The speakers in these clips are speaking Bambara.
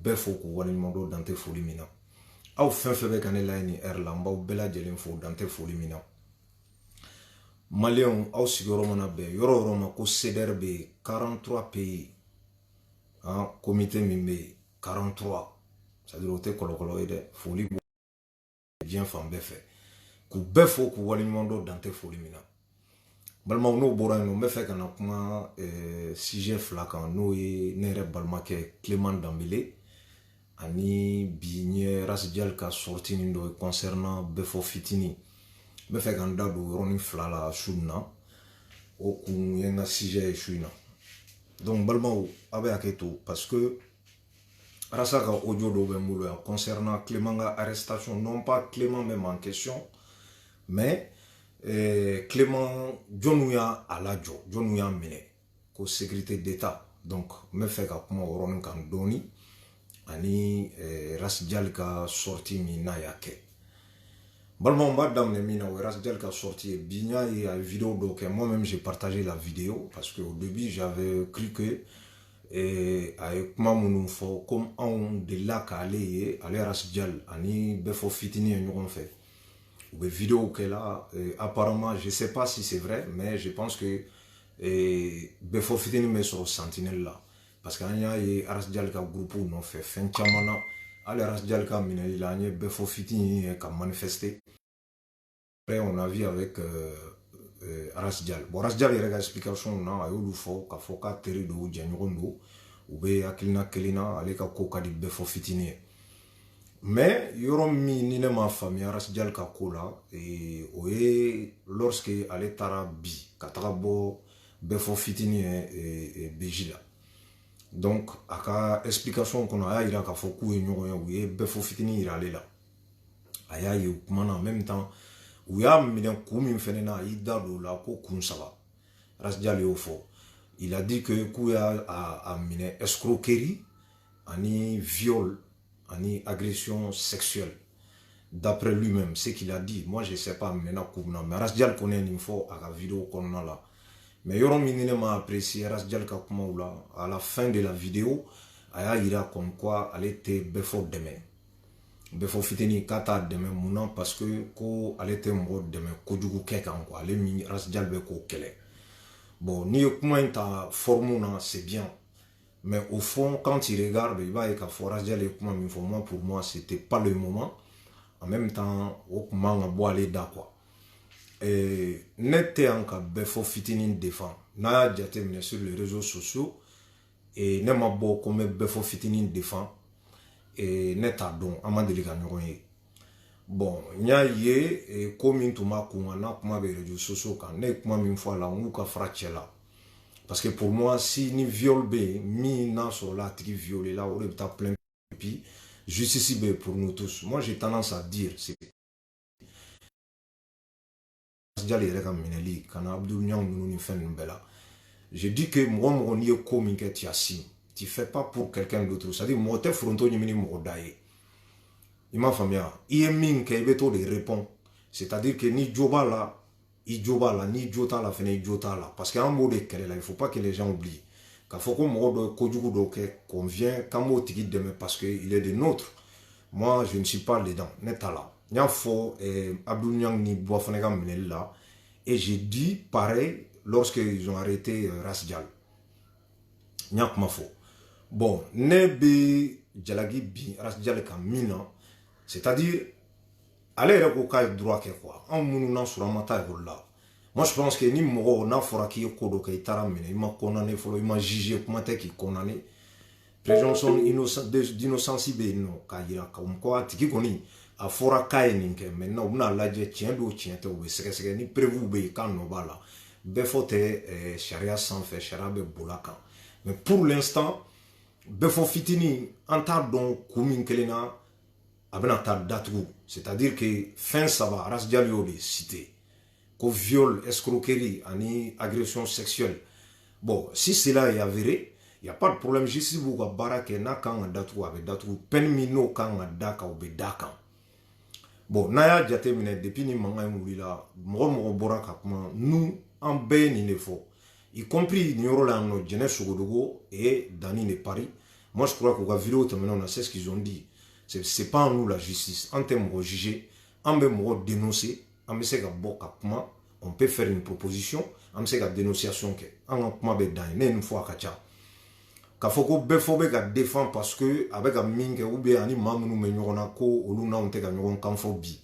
bɛɛ fo k'u waleɲuman dɔn dan tɛ foli min na. Aw fɛn fɛn bɛ ka ne layɛ nin heure la n b'aw bɛɛ lajɛlen fo dan tɛ foli min na. Maliyɛnw aw sigiyɔrɔ mana bɛn yɔrɔ o yɔrɔ ma ko CDR bɛ yen 43 pays comité min bɛ yen 43 c'est-à-dire o tɛ kɔlɔkɔlɔ ye dɛ, foli bɔ diɲɛ fan bɛɛ fɛ k'u bɛɛ fo k'u waleɲuman dɔn dan tɛ foli min na. Balimaw n'o bɔra yen nɔ n bɛ fɛ ka na kuma sujet fila kan n'o ye ne yɛrɛ balimakɛ Clément Dembélé ani bi n ye Rasjal ka sortie nin dɔ ye concernant Bɛfɔ Fitini. N bɛ fɛ ka n da don yɔrɔnin fila la su in na, o kun ye n ka sujet ye su in na. Donc balimaw a bɛ hakɛ to parce que Rasa ka audio dɔw bɛ n bolo yan concernant Clément ka arrestation, non pas Clément même en question, mais Clément jɔnw y'a lajɔ, jɔnw y'a minɛ ko sécurité d'État. Donc n bɛ fɛ ka kuma o yɔrɔnin kan dɔɔni ani Rasjal ka sortie min n'a y'a kɛ. Balimaw n b'a daminɛ min na o ye Rasjal ka sortie ye. Bi n y'a ye a ye vidéo dɔw kɛ, moi-même j'ai partagé la vidéo parce que au début j'avais cru que a ye kuma minnu fɔ comme anw delila k'ale ye, ale Rasjal ani Bɛfɔ Fitini ye ɲɔgɔn fɛ. U bɛ vidéo kɛ la, apparemment je sais pas si c'est vrai, mais je pense que Bɛfɔ Fitini bɛ sɔrɔ Sentinelle la parce que an y'a ye Rasjal ka groupe nɔfɛ fɛn caman na. Hali Rasjal ka minɛli la an ye Bɛfɔ Fitini ye ka manifester. Après on a vu avec Rasjal. Bon Rasjal yɛrɛ ka explication na a y'olu fɔ k'a fɔ k'a teri don, jɛɲɔgɔn don, u bɛ hakilina kelen na, ale ka ko ka di Bɛfɔ Fitini ye. Mais yɔrɔ min ni ne m'a faamuya Rasjal ka ko la, o ye lorsque ale taara bi ka taga bɔ Bɛfɔ Fitini ye BJ la. Donc a ka explication kɔnɔ a y'a jira k'a fɔ k'u ye ɲɔgɔn ye, u ye Bɛfɔ Fitini jira ale la. A y'a ye u kumana en même temps u y'a minɛ kun min fɛnɛ na a y'i da don o la ko kun saba. Rasjal y'o fɔ. Il a dit que k'u y'a minɛ escroquerie ani viol ani agression sexuelle. D'après lui-même, ce qu'il a dit, moi je sais pas maintenant comment, mais Rasjal connaît une fois à la vidéo qu'on a là. Mais Yoron Minine m'a apprécié Rasjal Kakumaoula. À la fin de la vidéo, Aya ira comme quoi elle était Bɛfɔ demain. Bɛfɔ Fitini kata demain mouna parce que ko elle était mort demain kojugu kekan quoi. Elle mi Rasjal be ko kele. Bon, ni comment ta formuna c'est bien. Mais au fond, quand il regarde, il va y avoir Rasjal et comment moi pour moi c'était pas le moment. En même temps, au comment on boit les d'accord. N'était en cas Bɛfɔ Fitini défend. N'a déjà mis sur les réseaux sociaux et n'a pas beau comme Bɛfɔ Fitini défend et n'est pas donc à mandeliga n'yoye. Bon, nya ye comme in tuma kumana kuma les réseaux sociaux quand n'est kuma min fois la on ka fracela. Parce que pour moi si ni viol be mi na sur la tiki violé là on est plein puis justice be pour nous tous. Moi j'ai tendance à dire c'est je dis que moi, on y est comme tu fais pas pour quelqu'un d'autre. C'est-à-dire, moi, t'es fronton, il m'a famille. Il est min qu'il veut tout de répondre. C'est-à-dire que ni Joba là, ni Jota là, ni Jota là. Parce qu'un mot de quel là, il faut pas que les gens oublient. Quand faut qu'on me dise qu'on vient, quand moi, tu dis demain, parce qu'il est des nôtres. Moi, je ne suis pas dedans. N'est pas là. Il y a faux Abdou Niang ni Boafanega là. Et j'ai dit pareil lorsqu'ils ont arrêté Rasjal. Il y a pas faux. Bon, Nebe Djalagi bi Rasjal Kamina, c'est-à-dire, allez au droit que quoi. En mounounan sur la mata là. Moi je pense que ni moro na fora ki kodo kay taramine, il m'a condamné, il m'a jugé comment t'es qui condamné. Présomption d'innocence no kayira comme quoi tiki koni a fora kay ninke maintenant on a la tien do tien te ou seke ni prévu be kan no bala Bɛfɔ te charia sans faire charia be bolaka. Mais pour l'instant Bɛfɔ Fitini en ta don kumin kelena abena ta datu, c'est-à-dire que fin ça va Rasjal yo de cité ko viol, escroquerie ani agression sexuelle. Bon, si cela est avéré, il n'y a pas de problème. Je suis vous barake na kan datu avec datu pen mino kan daka ou be daka. Bon, naya jate mine depuis ni manga mouila, mo boraka kuma nous en ben ni ne faut. Y compris Nyoro la no jeunesse Sogodogo et Dani ne Paris. Moi, je crois qu'au vidéo, on sait ce qu'ils ont dit. C'est pas en nous la justice. En termes de juger, en même temps dénoncer, en sait on peut faire une proposition, en sait la dénonciation que en comment be dans une fois kacha. Ka foko be fo be ka défendre parce que avec un minge ou bien ani mamu me nyona ko oluna on te ka nyon kanfo bi.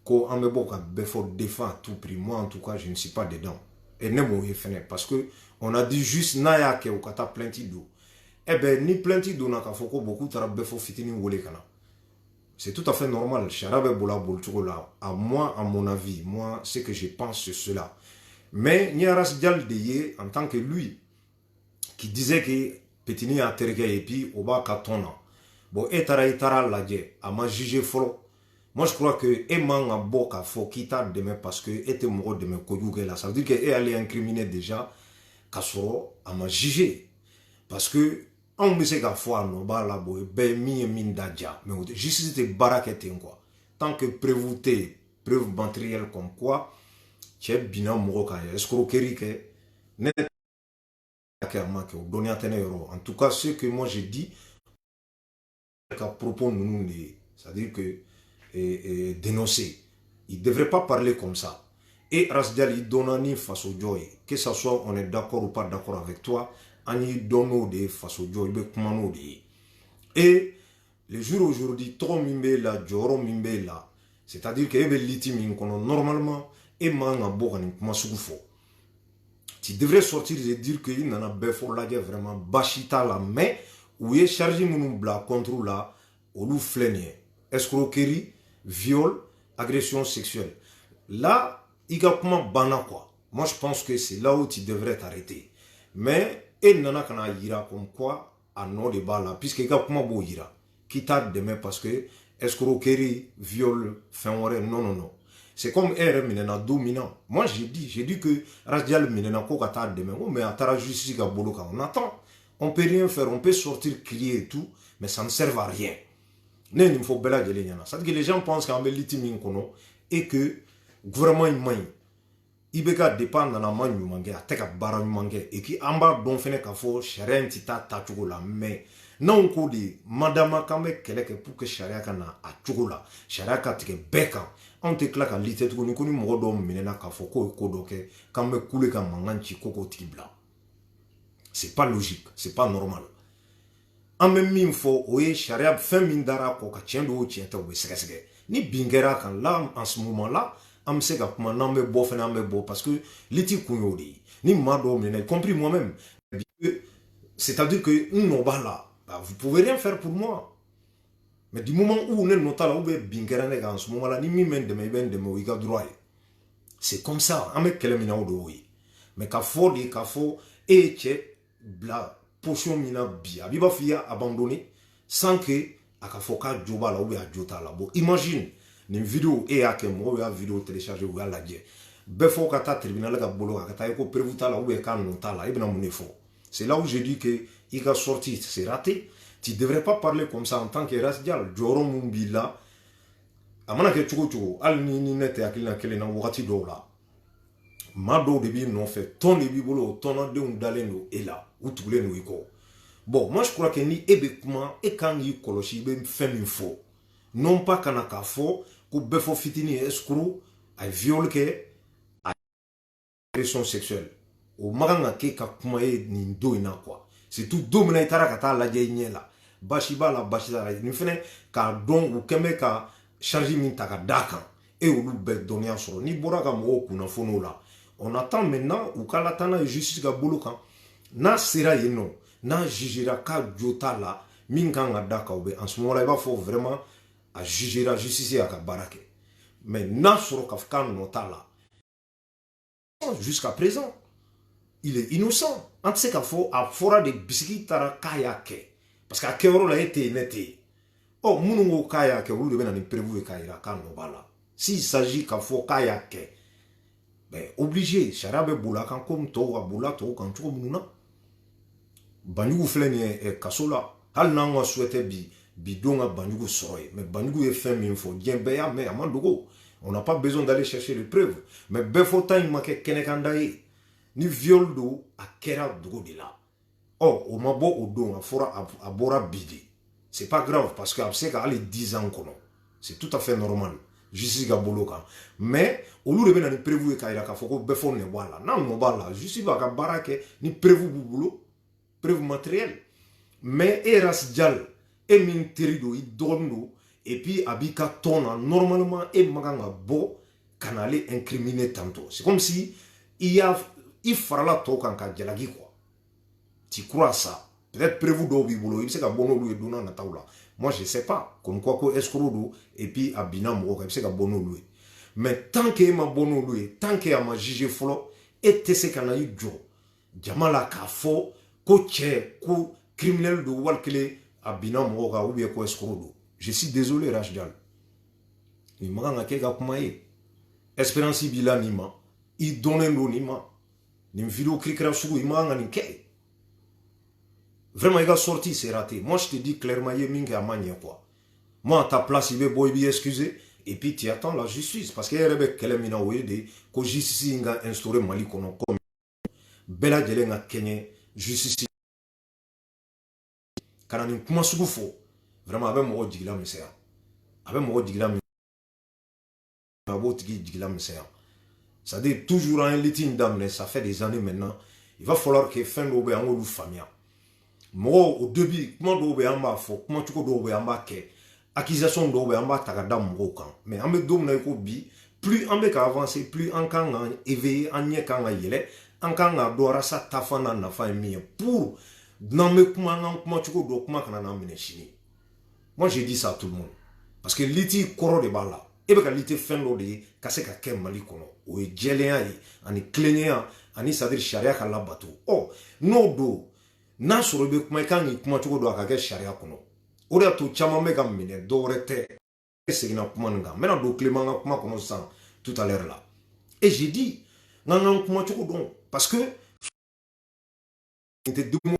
Ko en me bo ka be fo défendre à tout prix. Moi en tout cas, je ne suis pas dedans. Et ne mo yefene parce que on a dit juste naya ke o kata plainte d'eau. Eh ben ni plainte d'eau na ka foko beaucoup tara be fo fitini wole kana. C'est tout à fait normal. À moi, à mon avis, moi, ce que je pense, c'est cela. Mais Niaras Dialdeye, en tant que lui, qui disait que Petini a tergué et puis Oba Katona, bon, etara ladje, a ma jugé folo. Moi, je crois que Eman a boka fo kita demain parce que était mort de me koyouge là. Ça veut dire qu'elle allait incriminer déjà Kassoro a ma jugé. Parce que on me sait qu'à fois non bah là boy ben mi min dadja mais justice de baraquette quoi tant que preuve matérielle comme quoi tu bina moroka escroquerie que net clairement que donner à en tout cas ce que moi j'ai dit qu'à propos nous c'est-à-dire que dénoncer il devrait pas parler comme ça et Rasdal il donne face au joy que ça soit on est d'accord ou pas d'accord avec toi ani dono de faso joy be kumano de et le jour aujourd'hui trop mimbe la joro mimbe la c'est-à-dire que ebe litimi kono normalement et manga bokani kuma sugu fo tu devrais sortir et dire que il nana befo la vraiment bashita la mais où est chargé mon bla contre la olu flenier escroquerie viol agression sexuelle là il y a comment bana quoi moi je pense que c'est là où tu devrais t'arrêter mais et nana kana yira comme quoi à non de bala puisque il y a comment beau yira qui t'a demain parce que escroquerie viol fin non c'est comme R minena dominant moi j'ai dit que Radial minena ko kata demain mais à tara justice ga boloka on attend on peut rien faire on peut sortir crier et tout mais ça ne sert à rien ne il faut bela gele nyana ça que les gens pensent qu'en litimin kono et que gouvernement il magne ibeka dépend na man yumange ateka bara yumange et qui amba don fene ka fo sharia tita ta chugola mais non ko di madama kambe keleke pour que sharia kana a chugola sharia ka tike beka on te klaka lite to ni ko ni mo do minena ka fo ko do ke kambe kule ka manganchi koko tibla c'est pas logique c'est pas normal en même min fo oye sharia fin min dara ko ka chendo chienta we sege ni bingera kan là en ce moment là am se ka kuma nan be bo fena be bo parce que liti kunyo di ni mado mena compris moi-même c'est-à-dire que non ba là bah, vous pouvez rien faire pour moi mais du moment où on est notala ou be bingera ne en ce moment là ni mi men de me ben de mo iga droit c'est comme ça am kele mina odo oui mais ka fo et che bla potion mina bia biba fia abandonné sans que aka foka joba la ou be ajota la bo imagine ni vidéo et à que moi ya vidéo télécharger ou la dire befo kata tribunal ka bolo kata ko prévuta la ou be kan nota la ibna munefo c'est là où je dis que il a sorti c'est raté tu devrais pas parler comme ça en tant que rasdial joro mumbila amana ke chugo al ni nete akilina kele na wakati do la mado de bi non fait ton de bi bolo ton de un dalendo et là ou toulé no iko bon moi je crois que ni ebe kuma e kan yi koloshi be fem info non pas kanaka fo ko befo fitini escroc ay viol ke agression sexuelle o maganga ke ka kuma e ni do ina quoi c'est tout domina itara kata la je la bashiba la bashida ni fene ka don ou keme ka charger min taka daka et ou be donner sur ni bora ka mo kuna fono la on attend maintenant ou kala tana justice ka buluka na sera yeno na jugera ka jota la min kanga daka ou be en ce moment là il va faut vraiment à juger la justice à Kabarake. Mais Nasoro Kafkan Notala, jusqu'à présent, il est innocent. En tout cas, il faut des biscuits tara kayake. Parce qu'à Kéoro l'a été netté. Oh, Moungo kayake, vous devez en prévu Kaira Kanobala. S'il s'agit qu'il faut kayake, ben obligé, Charabe Boulakan comme Toa Boulato, quand tu as Banyou Flene et Kasola, Hal Nanga souhaitait bi. Bidonga Banyugo Soroy. Mais Banyugo est fait, mais il faut bien béa, mais à Mandogo. On n'a pas besoin d'aller chercher les preuves. Mais Befota, il manquait Kenekandaï. Ni viol d'eau à Kera Dogo de là. Oh, au mabo au don, à bora bidi. C'est pas grave parce que c'est qu'à les 10 ans qu'on a. C'est tout à fait normal. Justice Gaboloka. Mais, au lieu de venir prévu et qu'il y a un foko befon ne voilà. Non, non, voilà. Justice Gabaraké ni prévu boulot, prévu matériel. Mais, eras dial, et min terido, i dondo, et puis abika tona, normalement, et maganga bo, can aller incriminer tantôt. C'est comme si, il fera la toka en djalagi quoi. Tu crois ça? Peut-être prévu d'obi boulot, il sait qu'à bono loué donna na taula. Moi je sais pas, comme quoi que escrodo et puis à binam il sait qu'à bono loué. Mais tant qu'il m'a bono loué, tant qu'il m'a jugé folo, et tu sais qu'on a eu jo, jamala kafo, ko tche, ko criminel de walkele à binam ou bien ko escrodo. Je suis désolé Rajdan. Ni manga kega kumaye. Espérance bila nima, il donne nima. Ni vidéo krikra sugu imanga ni ke. Vraiment, il a sorti, c'est raté. Moi, je te dis clairement, il y a mingi à manier, quoi. Moi, à ta place, il va boy excusé. Et puis, tu attends la justice. Parce qu'il y a des gens qui ont dit que la justice a instauré Mali comme Bella Djelen a Kenya, justice. Quand on a comment se faux. Vraiment, avec mon digla, mais c'est avec mon digla, mais c'est ça dit toujours un litige d'âme, ça fait des années maintenant. Il va falloir que fin d'obé en haut famille. Moi, au début, comment d'obé en bas faux, comment tu peux d'obé en bas que accusation d'obé en bas tagada moukan. Mais en me donne un bi, plus en bec avancer, plus en quand éveillé en y quand yele, en quand a doira sa tafana na fa mi pour non me comment tu peux d'obé comment qu'on a amené chini. Moi, j'ai dit ça à tout le monde. Parce que l'iti koro de bala, et bien l'iti fin d'obé, casse qu'à quel mali kono, ou est gelé ani clénéa, ani sadir charia kala bateau. Oh, no do. Na sorobe kuma kan ni kuma cogo do akake sharia kono o de to chama me kam mine do rete segina kuma nga mena do clément kuma kono san tout à l'heure là et j'ai dit nan kuma cogo don parce que était deux mots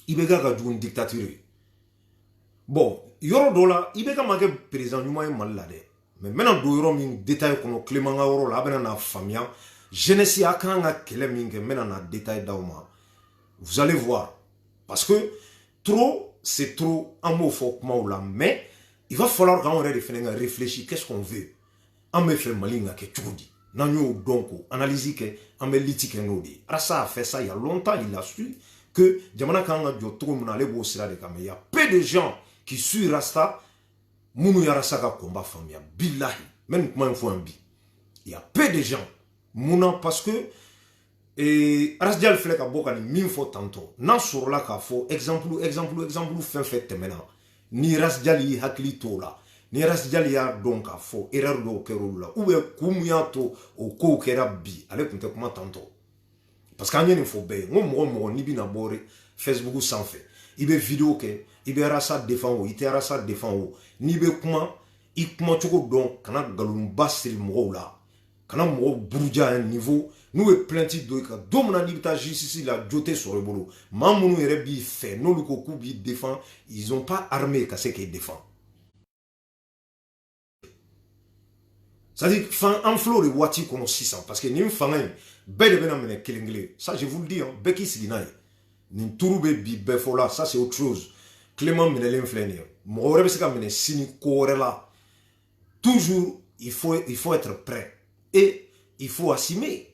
ibega ga une dictature bon yoro do la ibega ma ke président nyuma e mal la de mais mena do yoro min détail kono clément nga yoro la bena na famia jeunesse akanga kele min ke mena na détail dauma. Vous allez voir. Parce que trop, c'est trop un mot fort là. Mais il va falloir quand on réfléchir. Qu'est-ce qu'on veut? On me fait malinga que tu dis. Nanyo donc analyser que on me litique no di. Rasa a fait ça il y a longtemps. Il a su que jamana kanga jo tout mon aller bosser de il y a peu de gens qui suivent Rasta. Munu ya Rasta ka combat famille. Billahi. Même comment il faut un bi. Il y a peu de gens. Muna parce que et Rasdial fait ka boka ni min fo tantôt na sur la ka fo exemple fin fait temena ni Rasdial yi hakli to la ni Rasdial ya donc ka fo erreur do kerula ou kumya to o ko kera bi ale kunte kuma tantôt parce qu'anya ni fo be mo ni bi na bore Facebook sans fait ibe vidéo ke ibe Rasa défend ou ite Rasa défend ou ni be kuma i kuma choko donc kana galum basri mo la kana mo buruja un niveau nous est plaintif de ka domna libta justice la joté sur le boulot mamunu rebi fait non le koku bi défend ils ont pas armé qu'à ce qu'ils défend ça dit fin en flot de wati comme 600 parce que nim fangen belle bena mena kelengele ça je vous le dis hein beki sidinaï nim turube bi befola ça c'est autre chose Clément menelen flenir mo rebe se ka mena sini korela toujours il faut être prêt et il faut assumer.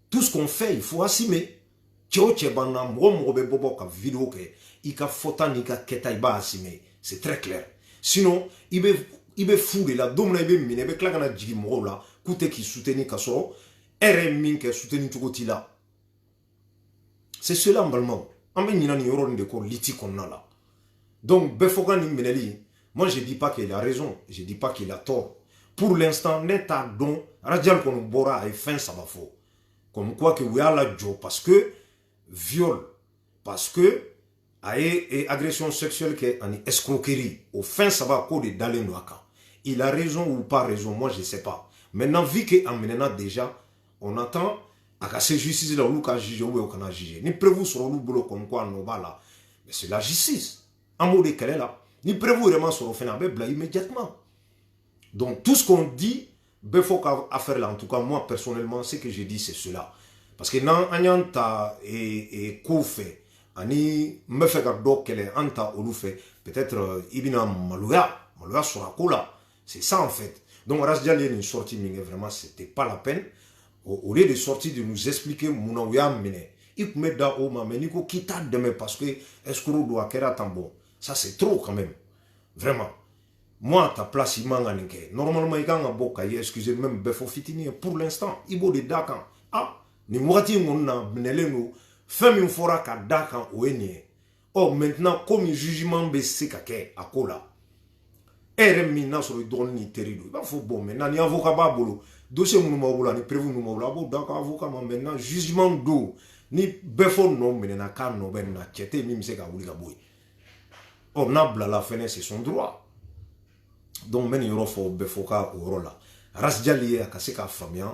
Tout ce qu'on fait, il faut assumer. C'est très clair. Sinon, il est fou de la domna il est mine, il est claquant djigi moro la, koute qui soutenu kasoro, RM qui soutenu tukotila. C'est cela normalement. En fait, il y a une de corps litique qu'on a là. Donc, Befogan Mineli, moi je dis pas qu'il a raison, je dis pas qu'il a tort. Pour l'instant, net à don, Radial qu'on bora et fin ça va faux. Comme quoi que oui à la job parce que viol, parce que et agression sexuelle qui est en escroquerie, au fin ça va cause de d'aller noaka. Il a raison ou pas raison, moi je sais pas. Maintenant vu que en déjà, on attend à casser justice là où on juge ou on a jugé. Ni prévu sur le boulot comme quoi on va là, mais c'est la justice. En mot de quelle est là, ni prévu vraiment sur le phénomène là immédiatement. Donc tout ce qu'on dit, il faut qu'à faire là, en tout cas moi personnellement, ce que je dis c'est cela. parce que n'an an y'an ta kow fɛ ani n bɛ fɛ ka dɔ kɛlɛ an ta olu fɛ peut-être i bɛna maloya sɔrɔ a ko la, c'est ça en fait. Donc Ras Dial ye nin sortie min kɛ vraiment c'était pas la peine, au lieu de sortir de nous expliquer mun na u y'a minɛ i tun bɛ da o ma, mais n'i ko k'i t'a dɛmɛ parce que escroc don a kɛra tan, bon ça c'est trop quand même vraiment. Moi, à ta place, il m'a gagné. Normalement, il y a un bon cahier, excusez même Befo Fitini, pour l'instant, il y a des dakan. Ah, ni moitié mon a benelé nous, fait une fois qu'à dakan ou enie. Or, maintenant, comme le jugement baissé kake à kola, RMI n'a sur le don ni terrible. Il faut bon, maintenant, ni avocat babolo, dossier mon maboula, ni prévu mon maboula, bon, d'accord, avocat, maintenant, jugement d'eau, ni Befo non, mais n'a qu'à non, ben, n'a tchété, mime c'est qu'à ouli gaboui. Or, n'a la fenêtre, c'est son droit. Donc men yoro fo be foka oro la Ras Dial ye akase ka famia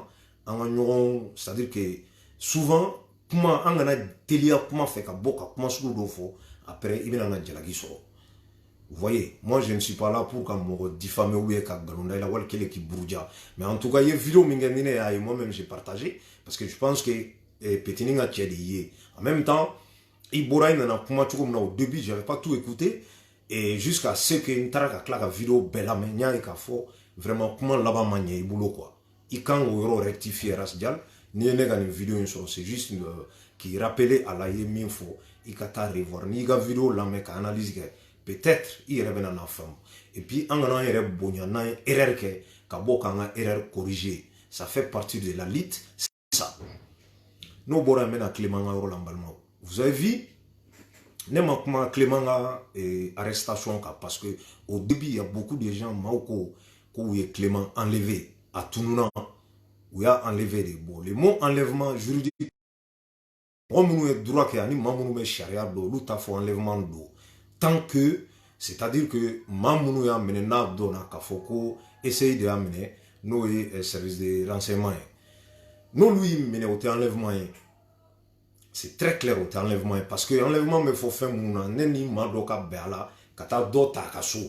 an ñoron, c'est-à-dire que souvent kuma an gana telia kuma fait ka boka kuma sulu do fo après ibina na jalagi soro. Vous voyez, moi je ne suis pas là pour ka mo diffamer ou ka galonda la wal kele ki bourja, mais en tout cas il vidéo mingamine et moi-même j'ai partagé parce que je pense que Petini a tiedi en même temps Ibora na kuma tukum na au début j'avais pas tout écouté. Et jusqu'à ce que n'tara ka vidéo bella menya et ka fo vraiment comment là-bas manier il boulot quoi. Il quand on rectifier Ras Dial ni nega ni vidéo sur c'est juste qui rappelait à la yemin fo il kata revoir ni ga vidéo la mec analyse peut-être il revient en femme et puis en gana erreur bonya na erreur que ka boka erreur corriger, ça fait partie de la lit, c'est ça. No bora mena Clément Ngaro lambalma. Vous avez vu ne ma kuma Clément arrestation parce que au début il y a beaucoup de gens mauko où est Clément enlevé à Tounouna où il a enlevé des mots. Le mot enlèvement juridique on est droit qu'il y a ni mamounou mais charia do l'outa faut enlèvement do tant que c'est-à-dire que mamounou ya mené na dona kafoko essaye de amener nos services de renseignement nous lui mené au enlèvement. C'est très clair au enlèvement parce que enlèvement me faut faire mon neni madoka beala kata dota kaso.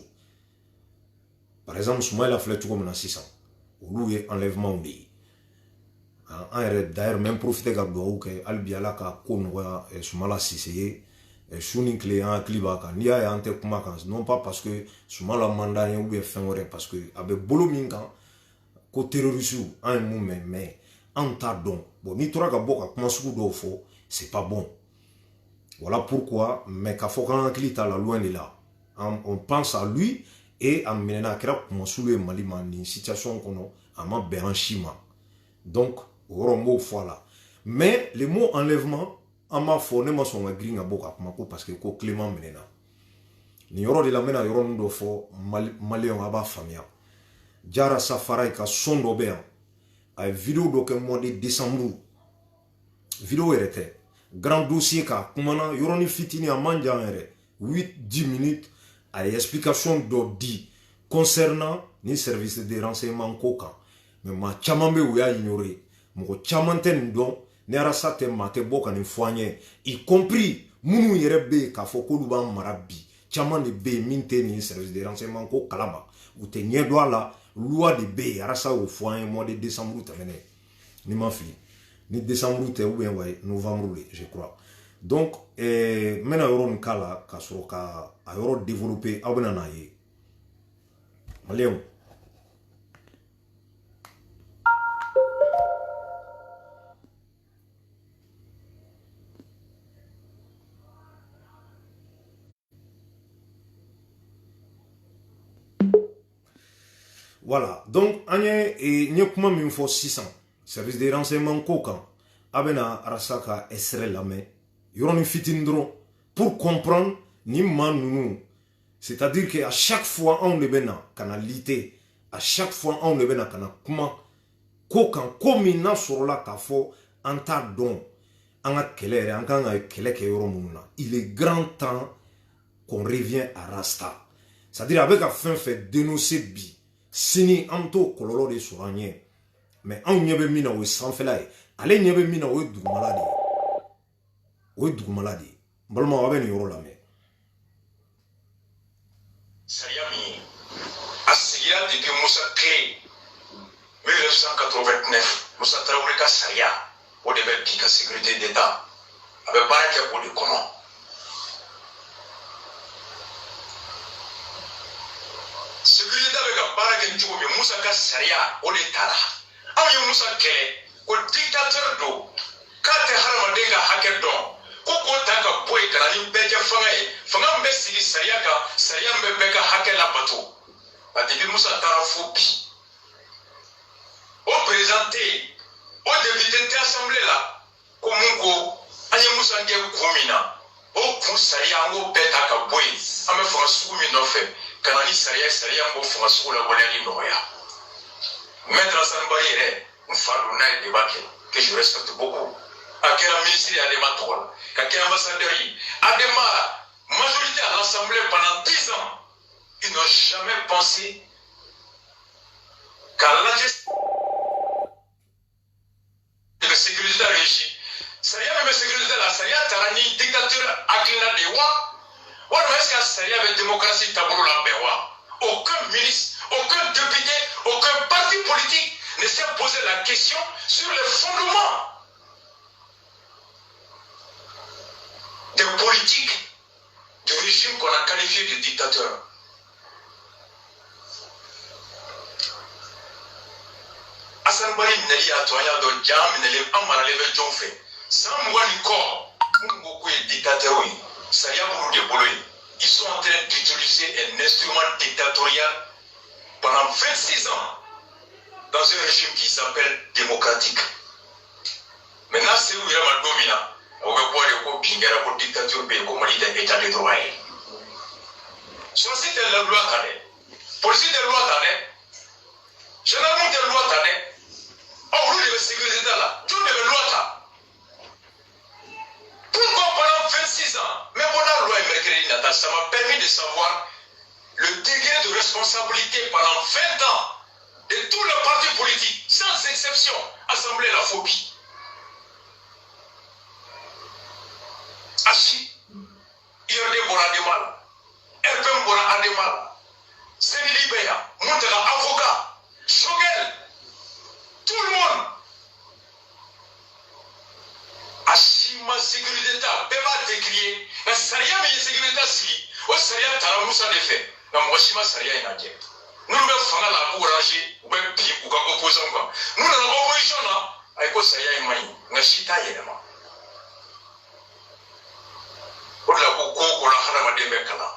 Par exemple, Soumaïla flèche comme na 600. Ou lui enlèvement oui. D'ailleurs même profiter de do que albiala ka konwa Soumala Siseye Shuni client klibaka ni ya ante kuma kan non pas parce que Soumala mandat ou bien fin parce que avec bolo minkan ko terroriste un moment mais en tardon bon ni tora ka boka kuma suku do fo c'est pas bon. Voilà pourquoi, mais quand on est à la loin de là, on pense à lui et à mener comme sous le Mali, une situation qu'on a en béanchiment. Donc, au mot voilà. Mais le mot enlèvement, on m'a fourni ma son green à boka parce que Clément menena. Ni yoro de la mena yoro ndo fo Malien aba famia. Jara Safari ka son d'obéa. A vidéo d'aucun mois de décembre. Vidéo était. Grand dossier ka kumana yoroni fitini a manjangere 8-10 minutes à explication d'ordi concernant ni service de renseignement koka mais ma chamambe ou ya ignoré mo chamanten don ne rasa te mate boka ni foanye y compris munu yerebe ka fokolu ba marabi chaman de be minte ni service de renseignement ko kalaba ou te nyedo la loi de be rasa au foanye mois de décembre tamene ni ma fille ni décembre ou bien ouais, novembre, je crois. Donc, maintenant, on a développé Léon. Voilà. Donc, on a 600. Service de renseignement kokan abena rasaka esre lame yoroni fitindro pour comprendre ni manunu, c'est-à-dire que à chaque fois on le bena canalité à chaque fois on le bena kana kuma kokan komina sur la kafo anta don anga kelere anga keleke yoromuna. Il est grand temps qu'on revient à Rasta, c'est-à-dire avec la fin fait dénoncer bi sini anto kololo de souragné. Mais on n'y avait mis au sang fait là. Allez, n'y avait mis au doux maladie. Au doux maladie. Balma avait une euro la mais. Sayami, Asiya dit que Moussa Clé, 1989, Moussa Traoré Saya, o de bɛ bi ka sécurité d'état a bɛ baara kɛ o de kɔnɔ. Sécurité bɛ ka baara kɛ cogo min Musa ka sariya o de taara anw ye Musa kɛlɛ ko dictateur don k'a tɛ hadamaden ka hakɛ dɔn ko k'o ta ka bɔ yen ka na ni bɛɛ kɛ fanga ye fanga min bɛ sigi sariya kan sariya min bɛ bɛɛ ka hakɛ labato a depuis Musa taara fo bi o président tɛ yen o député tɛ assemblée la ko mun ko an ye Musa kɛ kun min na o kun sariya an k'o bɛɛ ta ka bɔ yen an bɛ fanga sugu min nɔfɛ ka na ni sariya sariya min b'o fanga sugu la waleyali nɔgɔya maître Assane Bari yɛrɛ n fa don n'a ye débat kɛ que je respecte beaucoup a kɛra ministre ye Adema tɔgɔ la ka kɛ ambassadeur ye Adema majorité à l'Assemblée pendant 10 ans ils n'ont jamais pensé qu'à lajɛ de sécurité régie sariya min bɛ sécurité la sariya taara ni dictateur hakilina de ye wa walima est-ce que sariya bɛ démocratie taabolo labɛn wa aucun ministre aucun député aucun parti politique ne s'est posé la question sur les fondements des politiques du régime qu'on a qualifié de dictateur. Assane Bari minɛli y'a to an y'a dɔn jaa minɛlen an maralen bɛ jɔnw fɛ san 20 ni kɔ minnu ko k'u ye dictateur ye sariya b'olu de bolo ye ils sont en train d'utiliser un instrument dictatorial pendant 26 ans dans un régime qui s'appelle démocratique. Maintenant, c'est où il y a ma domina. On va voir les copies qui ont la dictature, comme on dit, état de droit. Soit c'est la loi tannée. Police de loi tannée. Généralement de loi tannée. On roule de sécurité là. Tout de loi tannée. Pourquoi pendant 26 ans, même pour la loi américaine, ça m'a permis de savoir le degré de responsabilité pendant 20 ans de tous les partis politiques, sans exception, Assemblée la phobie. Achi, Yorde Bora Demal, Erben Bora Ademal, Sévili Beya, Montega avocat, Shogel, tout le monde. Achi, ma sécurité, Beba décrié, la Saria, mais sécurité, si, au Saria, Taramoussa de fait, la Moshima Saria est nadie. Nous ne faisons pas la courage ou bien pire ou comme opposant. Nous n'avons pas opposition là. Avec quoi ça y est, maï, n'a chita yéma. Pour la coco, on a harama de mekala.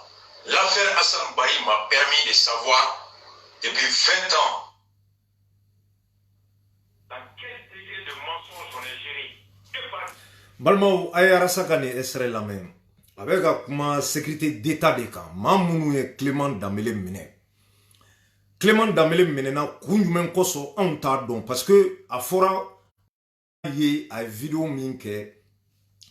L'affaire Assane Bari m'a permis de savoir depuis 20 ans dans quel degré de mensonge on est géré. Balmao ayarasakane esre la même. Avec la sécurité d'état de cas, Mamounou Clément Damele Mine. Clément Damele menena kunjumen koso on t'a don parce que a fora ye a vidéo minke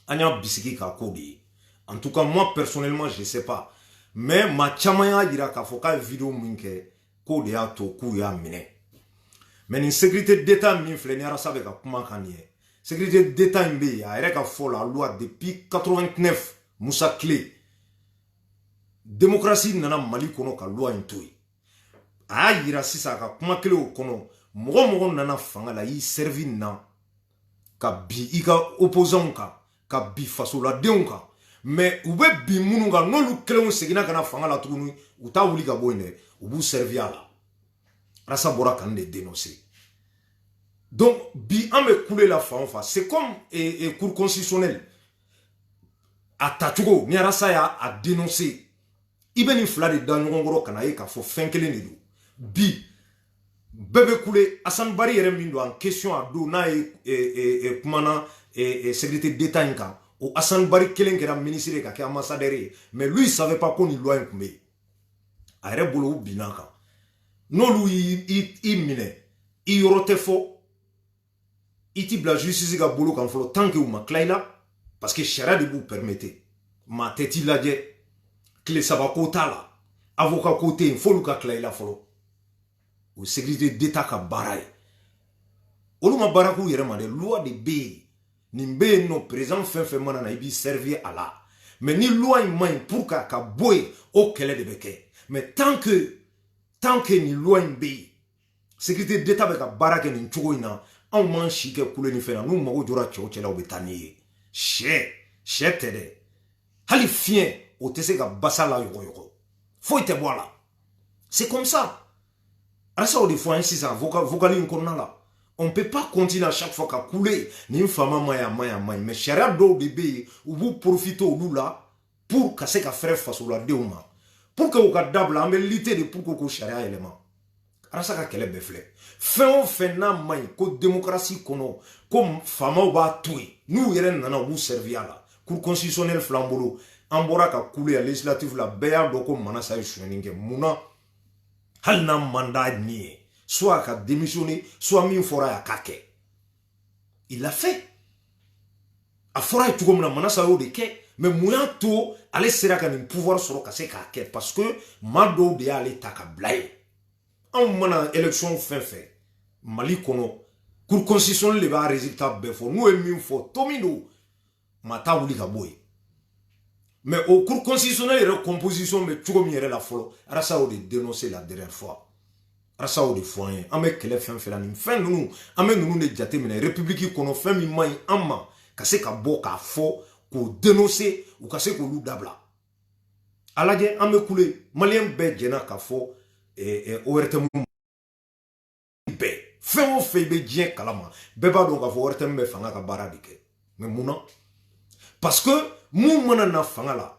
anya bisiki ka kodi. En tout cas moi personnellement je sais pas mais ma chamaya dira ka foka vidéo minke kodi a to ku ya mine. Mais une sécurité d'état min flenera sabe ka kuma kanie. Sécurité d'état mbe ya reka fo la loi depuis 89 Moussa Clé. Démocratie nana Mali kono ka loi intoi. A yira sisa ka kuma kele o kono mogo nana fanga la yi servi na ka bi ika opposant ka bi faso la denw ka mais u be bi munu ka nolu kelen segina kana fanga la tuguni u ta wuli ka boyne u bu servi ala rasa bora kan de dénoncer donc bi an be couler la fa c'est comme cour constitutionnelle a tatugo ni rasa ya a dénoncer ibeni fla de dan ngoro kana e ka fo fenkele ne do bi bébé coulé Assane Bari yere min do en question a do na kumana sécurité d'état inka o Assane Bari kelen kera ministre ka ke ambassadeur mais lui il savait pas qu'on y loi inkumbe a yere bolo binaka no lui i mine i yorote fo iti bla justice ga bolo kan folo tant que ou ma klaila parce que charia de vous permettez ma teti ladje clé sabako tala avocat côté fo luka klaila folo ou sécurité d'état ka baray oluma baraku yere ma de loi de B ni be no président fait mana na ibi servir à la mais ni loi main pour ka boy au kele de beke mais tant que ni loi B sécurité d'état be ka barake ni chogo ina anw m'an si kɛ kule ni fɛn na n'u mago jɔra cɛw cɛla u bɛ taa n'i ye sɛ tɛ dɛ hali fiɲɛ o tɛ se ka basa la yɔgɔyɔgɔ foyi tɛ bɔ a la c'est comme ça arasa o de fɔ an ye sisan vocal in kɔnɔna la on peut pas continuer à chaque fois ka couler ni fama ma ya mais sariya dɔw de bɛ yen u b'u profiter olu la pour ka se ka fɛrɛ fasoladenw ma pour que u ka dabila an bɛ lutter de pour que ko sariya yɛlɛma arasa ka kɛlɛ bɛɛ filɛ fɛn o fɛn n'a ma ɲi ko démocratie kɔnɔ ko famaw b'a to yen n'u yɛrɛ nana u b'u servir a la cour constitutionnelle filɛ an bolo an bɔra ka couler a législative la bɛɛ y'a dɔn ko Manasa ye sonyɛni kɛ munna hali n'a mandat ni ye soit ka démissionner soit min fɔra a k'a kɛ il l'a fait a fɔra ye cogo min na Manasa y'o de kɛ mais mun y'a to ale sera ka nin pouvoir sɔrɔ ka se k'a kɛ parce que maa dɔw de y'ale ta ka bila yen anw mana élection fɛn fɛn Mali kɔnɔ cour constitutionnelle de b'a résultat bɛɛ fɔ n'u ye min fɔ to min don maa t'a wuli ka bɔ yen mais au cour constitutionnelle yɛrɛ composition bɛ cogo min yɛrɛ la fɔlɔ arasa o de dénoncer la dernière fois arasa o de fɔ an ye an bɛ kɛlɛ fɛn fɛn la nin fɛn ninnu an bɛ ninnu de jate minɛ république kɔnɔ fɛn min man ɲi an ma ka se ka bɔ k'a fɔ k'o dénoncer u ka se k'olu dabila a lajɛ an bɛ kule maliyɛn bɛɛ jɛna k'a fɔ ORTM bɛɛ fɛn o fɛn i bɛ diɲɛ kalama bɛɛ b'a dɔn k'a fɔ ORTM bɛ fanga ka baara de kɛ mais mun na parce que mun mana na fanga la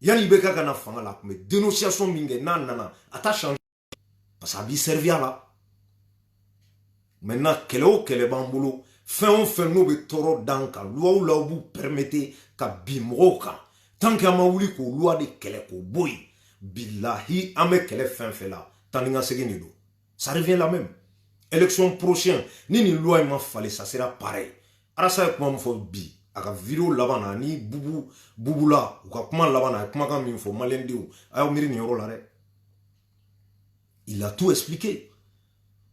yanni i bɛ ka na fanga la mais dénonciation min kɛ n'a nana a t'a changer parce que a b'i servir a la maintenant kɛlɛ o kɛlɛ b'an bolo fɛn o fɛn n'o bɛ tɔɔrɔ d'an kan luwaw la u b'u permettre ka bin mɔgɔw kan tant que an ma wuli k'o luwa de kɛlɛ k'o bɔ yen bilahi an bɛ kɛlɛ fɛn fɛn la tan ni ka segin de don ça revient la même élection prochaine ni nin loi in ma falen ça sera pareil arasa ye kuma min fɔ bi a ka vidéo laban na ni bubula u ka kuma laban na a ye kumakan min fɔ maliyɛndenw a y'aw miiri nin yɔrɔ la dɛ il a tout expliqué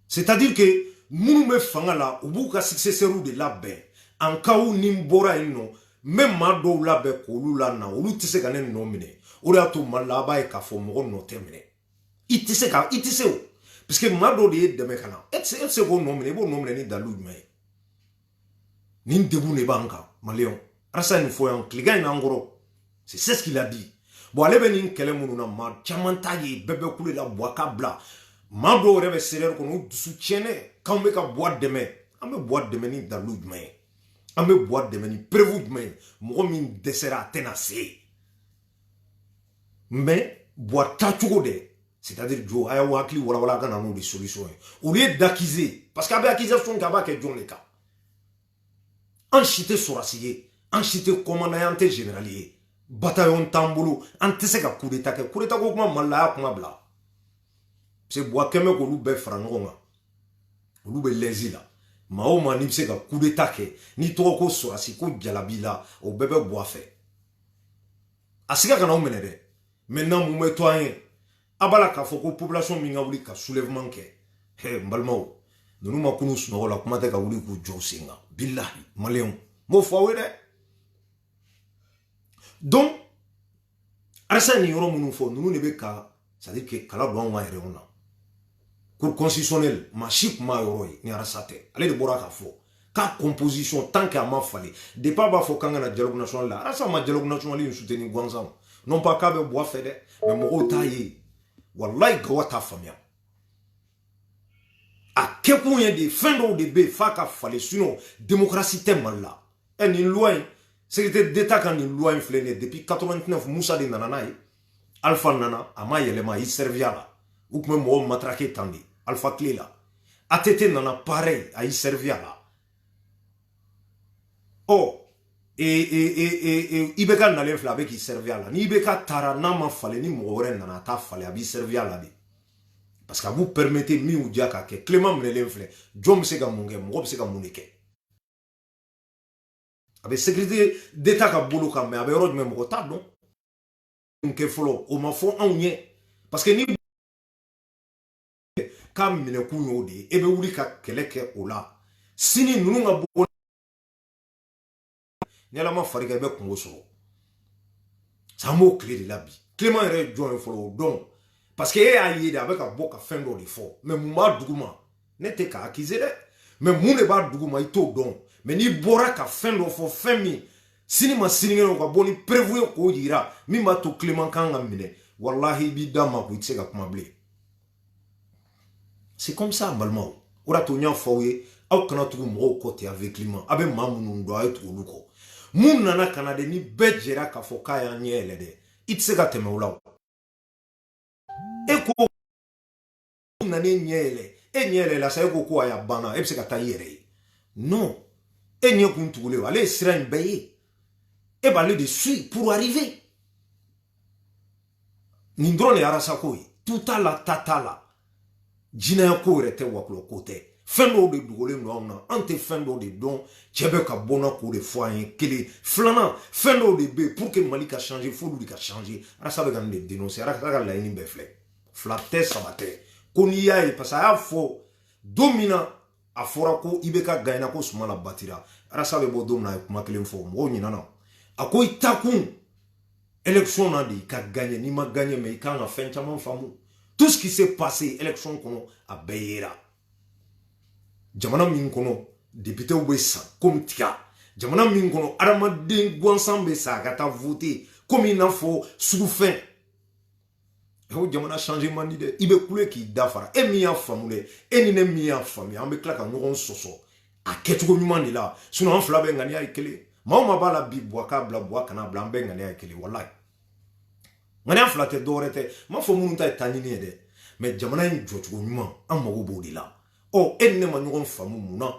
c'est-à-dire que minnu bɛ fanga la u b'u ka successeurs de labɛn en cas où ni n bɔra yen nɔ n bɛ maa dɔw labɛn k'olu la na olu tɛ se ka ne nɔ minɛ o de y'a to Mali la a b'a ye k'a fɔ mɔgɔ nɔ tɛ minɛ i tɛ se o parce que maa dɔw de ye dɛmɛ ka na e tɛ se k'o nɔ minɛ i b'o nɔ minɛ ni dalilu jumɛn ye nin degun de b'an kan maliyɛnw arasa nin fɔ yan tilegan in n'an kɔrɔ c'est ce qu'il a dit bon ale bɛ nin kɛlɛ minnu na maa caman t'a ye bɛɛ bɛ kule la bɔ a ka bila maa dɔw yɛrɛ bɛ CDR kɔnɔ u dusu tiɲɛnen k'anw bɛ ka bɔ a dɛmɛ an bɛ bɔ a dɛmɛ ni dalilu jumɛn ye an bɛ bɔ a dɛmɛ ni preuve jumɛn ye mɔgɔ min dɛsɛra a tɛna se mais bɔ a taacogo dɛ c'est-à-dire jo a y'aw hakili walawala a ka na n'o de solution ye au lieu d'accuser parce que a bɛ accusation kɛ a b'a kɛ jɔn de kan an si tɛ sɔrɔsi ye an si tɛ commandant ye an tɛ général ye bataillon t'an bolo an tɛ se ka coup d'état kɛ coup d'état ko kuma Mali la a y'a kuma bila parce que buwa kɛmɛ k'olu bɛɛ fara ɲɔgɔn kan olu bɛ lɛnzi la maa o maa n'i bɛ se ka coup d'état kɛ n'i tɔgɔ ko sɔrɔsi ko jalabi la o bɛɛ bɛ bɔ a fɛ a siga kana aw minɛ dɛ maintenant mun bɛ to an ye a b'a la k'a fɔ ko population min ka wuli ka soulèvement kɛ n balimaw ninnu ma kunu sunɔgɔ la kuma tɛ ka wuli k'u jɔ sen kan bilahi maliyɛnw m'o fɔ aw ye dɛ donc arasa nin yɔrɔ minnu fɔ ninnu de bɛ ka c'est à dire que kala don anw ka yɛrɛw na cour constitutionnelle maa si tun b'a yɔrɔ ye ni arasa tɛ ale de bɔra k'a fɔ k'a composition tant que a ma falen depuis a b'a fɔ k'an kana dialogue national la arasa ma dialogue national in soutenir gansan non pas k'a bɛ bɔ a fɛ dɛ mais mɔgɔw t'a ye wallahi Gawa t'a faamuya a kɛkun ye de fɛn dɔw de bɛ yen f'a ka falen sinon démocratie tɛ Mali la nin loi in secrétaire d'état ka nin loi in filɛ nin ye depuis 89 Musa de nana n'a ye Alpha nana a ma yɛlɛma a y'i servir a la u tun bɛ mɔgɔw matraquer tan de Alpha tile la ATT nana pareil a y'i servir a la IBK nalen filɛ a bɛ k'i servir a la ni IBK taara n'a ma falen ni mɔgɔ wɛrɛ nana a t'a falen a b'i servir a la de parce que a b'u permettre min y'u diya k'a kɛ Clément minɛlen filɛ jɔn bɛ se ka mun kɛ mɔgɔ bɛ se ka mun de kɛ a bɛ sécurité d'état ka bolo kan mais a bɛ yɔrɔ jumɛn mɔgɔ t'a dɔn mun kɛ fɔlɔ o ma fɔ anw ye parce que ni k'a minɛkun y'o de ye e bɛ wuli ka kɛlɛ kɛ o la sini ninnu ka bɔ ni ala ma far'i kan i bɛ kungo sɔrɔ an b'o tile de la bi Clément yɛrɛ ye jɔn ye fɔlɔ o dɔn parce que e y'a ye de a bɛ ka bɔ ka fɛn dɔ de fɔ mais mun b'a duguma ne tɛ k'a accuser dɛ mais mun de b'a dugu ma i t'o dɔn mais n'i bɔra ka fɛn dɔ fɔ fɛn min sini ma sinikɛnɛ ka bɔ ni prévu ye k'o yira min b'a to Clément kan ka minɛ wallahi i b'i da ma ko i tɛ se ka kuma bilen c'est comme ça balimaw o de y'a to n y'a fɔ aw ye aw kana tugu mɔgɔw kɔ ten avec Clément a bɛ maa minnu dɔn a ye tugu olu kɔ mun nana ka na de ni bɛɛ jɛra k'a fɔ k'a y'an ɲɛ yɛlɛ dɛ i tɛ se ka tɛmɛ o la e ko nana e ɲɛ yɛlɛ e ɲɛ yɛlɛla sa e ko ko a y'a banna e bɛ se ka taa i yɛrɛ ye non e ɲɛ kun tugulen ale ye sira in bɛɛ ye e b'ale de suit pour arriver nin dɔrɔn de ye arasa ko ye tu t'a la ta t'a la jinɛya ko yɛrɛ tɛ wakulɔ ko tɛ fɛn dɔw de dogolen don anw na an tɛ fɛn dɔw de dɔn cɛ bɛ ka bɔ n na k'o de fɔ an ye kelen filanan fɛn dɔw de bɛ yen pour que Mali ka changer f'olu de ka changer arasa bɛ ka nin de dénoncer arasa ka laɲini bɛɛ filɛ fila tɛ saba tɛ ko n'i y'a ye parce que a y'a fɔ don min na a fɔra ko i bɛ ka gagner ko Sumala batira arasa bɛ bɔ don min na a ye kuma kelen fɔ mɔgɔw ɲinana a ko i ta kun élection na de i ka gagner n'i ma gagner mais i kan ka fɛn caman faamu tout ce qui s'est passé élection kɔnɔ a bɛɛ yera jamana min kɔnɔ députéw bɛ sa comme tiga jamana min kɔnɔ adamaden gansan bɛ sa a ka taa voter comme i n'a fɔ sugufɛn o jamana changer man di dɛ i bɛ kule k'i dafara e min y'a faamu dɛ e ni ne min y'a faamuya an bɛ tila ka ɲɔgɔn sɔsɔ a kɛcogo ɲuman de la sinon an fila bɛ ŋaniya ye kelen maa o maa b'a la bi buwa k'a bila buwa kana bila an bɛɛ ŋaniya ye kelen walayi ŋaniya fila tɛ dɔwɛrɛ tɛ n m'a fɔ minnu ta ye taɲini ye dɛ mais jamana in jɔcogo ɲuman an mago b'o de la ɔ e ni ne ma ɲɔgɔn faamu mun na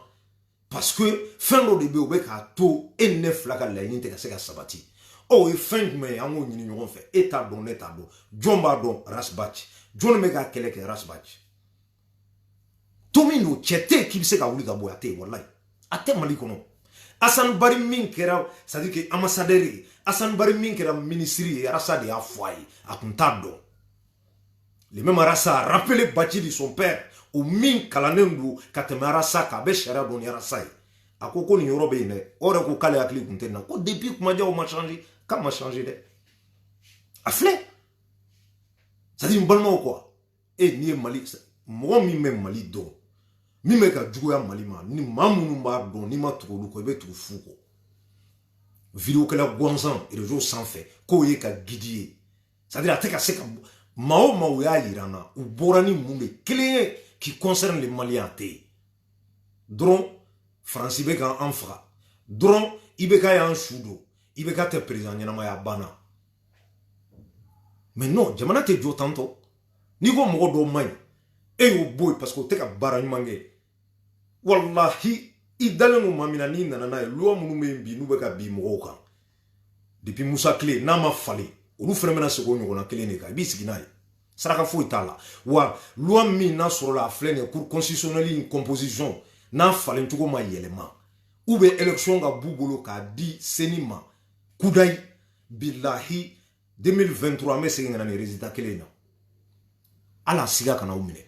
parce que fɛn dɔ de bɛ yen o bɛ k'a to e ni ne fila ka laɲini tɛ ka se ka sabati o ye fɛn jumɛn ye an k'o ɲini ɲɔgɔn fɛ e t'a dɔn ne t'a dɔn jɔn b'a dɔn Rasbach jɔn bɛ k'a kɛlɛ kɛ Rasbach to min don cɛ tɛ yen k'i bɛ se ka wuli ka bɔ a tɛ yen walayi a tɛ Mali kɔnɔ Assane Barry min kɛra c'est à dire que ambassadeur ye Assane Barry min kɛra ministre ye Arasa de y'a fɔ a ye a tun t'a dɔn le même Arasa a rappelé Bachi de son père o min kalannen don ka tɛmɛ Arasa kan a bɛ sariya dɔn ni Arasa ye a ko nin yɔrɔ bɛ yen dɛ o yɛrɛ ko k'ale hakili tun tɛ nin na ko depuis kumajaw ma changer k'a ma changer dɛ a filɛ c'est à dire n balimaw quoi n'i ye Mali mɔgɔ min bɛ Mali dɔn min bɛ ka juguya Mali ma ni maa minnu b'a dɔn n'i ma tugu olu kɔ i bɛ tugu fu kɔ vidéokɛla gansan réseau sanfɛ k'o ye ka guide ye c'est à dire a tɛ ka se ka maa o maa o y'a yira n na u bɔra ni mun de kelen ye qui concerne les Maliens a tɛ yen dɔrɔn Faransi bɛ k'an faga dɔrɔn IBK y'an su don IBK tɛ président ɲɛnama ye a banna mais non jamana tɛ jɔ tantɔ n'i ko mɔgɔ dɔw man ɲi e y'o bɔ yen parce que o tɛ ka baara ɲuman kɛ wallahi i dalen don maa min na n'i nana n'a ye loi minnu bɛ yen bi n'u bɛ ka bin mɔgɔw kan depuis Musa Tile n'a ma falen olu fana bɛna segin o ɲɔgɔnna kelen de kan i b'i sigi n'a ye saraka foyi t'a la wa loi min n'a sɔrɔla a filɛ nin ye cour constitutionnelle in composition n'a falen cogo ma yɛlɛma ou bien élection ka b'u bolo k'a di seni ma kudayi bilahi 2023 an bɛ segin ka na ni résultat kelen na ala siga kana u minɛ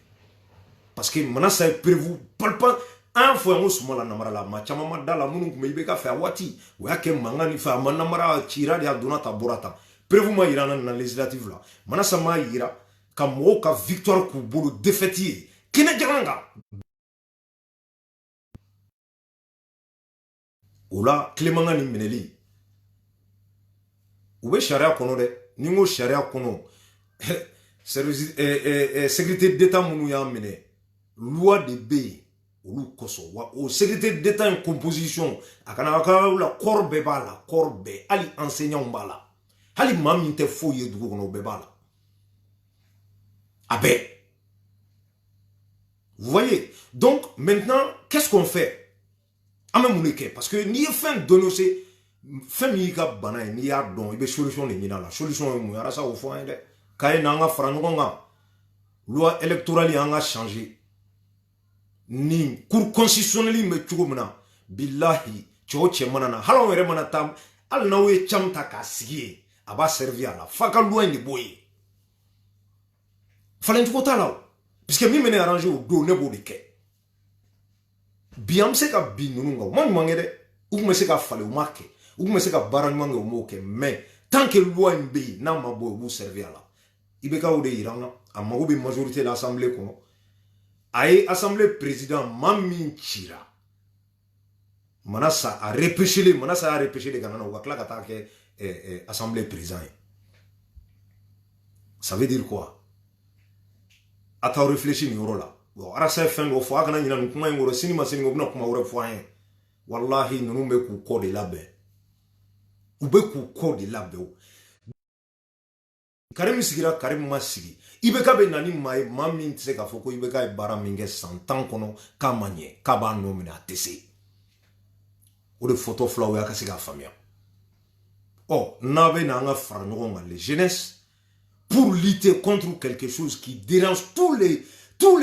parce que Manasa ye prévu palpant an y'a fɔ yan ko Sumala namara la maa caman ma da la minnu tun bɛ IBK fɛ a waati o y'a kɛ mankan ni fɛ a ma namara cira de a donna ta bɔra ta prévu ma yira na législative la Manasa m'a yira ka mɔgɔw ka victoire k'u bolo défaite ye kɛnɛ jalan kan o la Clément ni minɛli u bɛ sariya kɔnɔ dɛ ni n ko sariya kɔnɔ sécurité d'état minnu y'a minɛ loi de bɛ yen olu kosɔn wa o sécurité d'état in composition a kana ka la corps bɛɛ b'a la corps bɛɛ hali enseignants b'a la hali maa min tɛ foyi ye dugu kɔnɔ o bɛɛ b'a la a bɛɛ vous voyez donc maintenant qu'est-ce qu'on fait an bɛ mun de kɛ parce que n'i ye fɛn dénoncer fɛn min y'i ka bana ye n'i y'a dɔn i bɛ solution de ɲini a la solution ye mun ye arasa o fɔ an ye dɛ k'a ye n'an ka fara ɲɔgɔn kan loi électorale an ka changer ni cour constitutionnelle bɛ cogo min na bilahi cɛ o cɛ mana na hali anw yɛrɛ mana taa hali n'aw ye cam ta k'a sigi ye a b'a servir a la f'a ka loi in de b'o ye falen cogo t'a la o puisque min bɛ ne arranger o don ne b'o de kɛ bi an bɛ se ka bin ninnu kan u ma ɲuman kɛ dɛ u tun bɛ se ka falen u ma kɛ u tun bɛ se ka baara ɲuman kɛ u m'o kɛ mais tant que loi in bɛ yen n'a ma bɔ u b'u servir a la IBK o de yira an na a mago bɛ majorité la assemblée kɔnɔ Aye assemblée président Mamin Chira. Manasa a repêché les Ghana ou assemblée président. Ça veut dire quoi? Attends, réfléchis, ni là. Bon, arasa fin do fo akana nyina nkuma ngoro sinima sinima buna kuma wore fo an. Wallahi nunu be ku ko de labe. Ube ku ko de labe. Karim sigira Karim masigi. Ibeka be nani mai mami ntse ka foko ibeka e bara minge 100 ans kono kamanye kaba no mina tese. O de photo flower ka siga famia. Oh, nabe na nga frango les jeunesse pour lutter contre quelque chose qui dérange tous les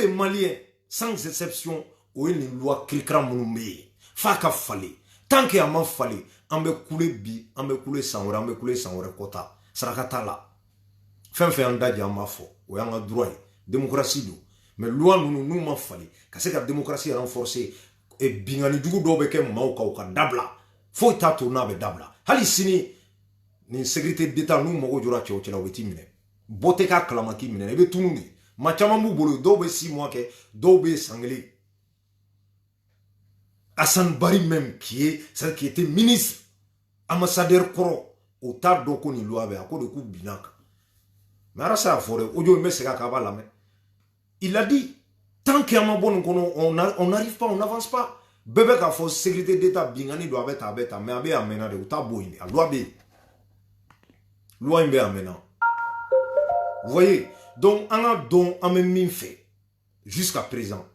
Maliens sans exception ou une loi kilkra moumé. Faka fallait. Tant qu'il y a man fallait, ambe koule bi, ambe koule sanwara, ambe koule sanwara kota. Sarakata la. Fin andadja ma fo. Ou yanga droit. Démocratie do. Mais loi nous m'en fallait. Parce que la démocratie est renforcée. Et bingani dugu dobeke mauka uka dabla. Faut tato nabe dabla. Hali sini ni sécurité d'état nous mogo jura cheo chela weti mine. Boteka klamaki mine. Ebe tununi. Machamambu bolo dobe 6 mois ke dobe sanglé. Hassan Bari même qui était ministre, ambassadeur Koro, au tard donc on y loi avec à cause de coup binac. Mais à ça forêt, audio mais c'est la mais il a dit tant qu'il y a un bon on n'arrive pas, on n'avance pas. Bébé ka force sécurité d'état bingani doit être abeta mais abe amena de utaboini a loi imbe amena. Vous voyez donc on a don en même fait jusqu'à présent.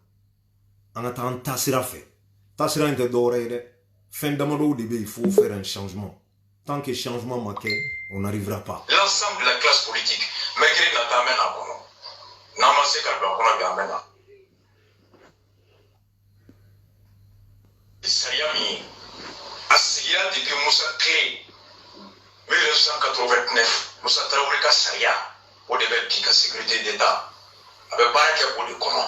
On a tant tassira fait. Tassira inte doré fin d'amado il faut faire un changement. Tant que changement manqué, on n'arrivera pas. L'ensemble de la classe politique, malgré la tamène à Kono, n'amassé qu'à Kono Gamena. Sariami, Asiya depuis Moussa Clé, 1989, Moussa Traoré Saria, au début de la sécurité d'État, avec pas un pour le Kono.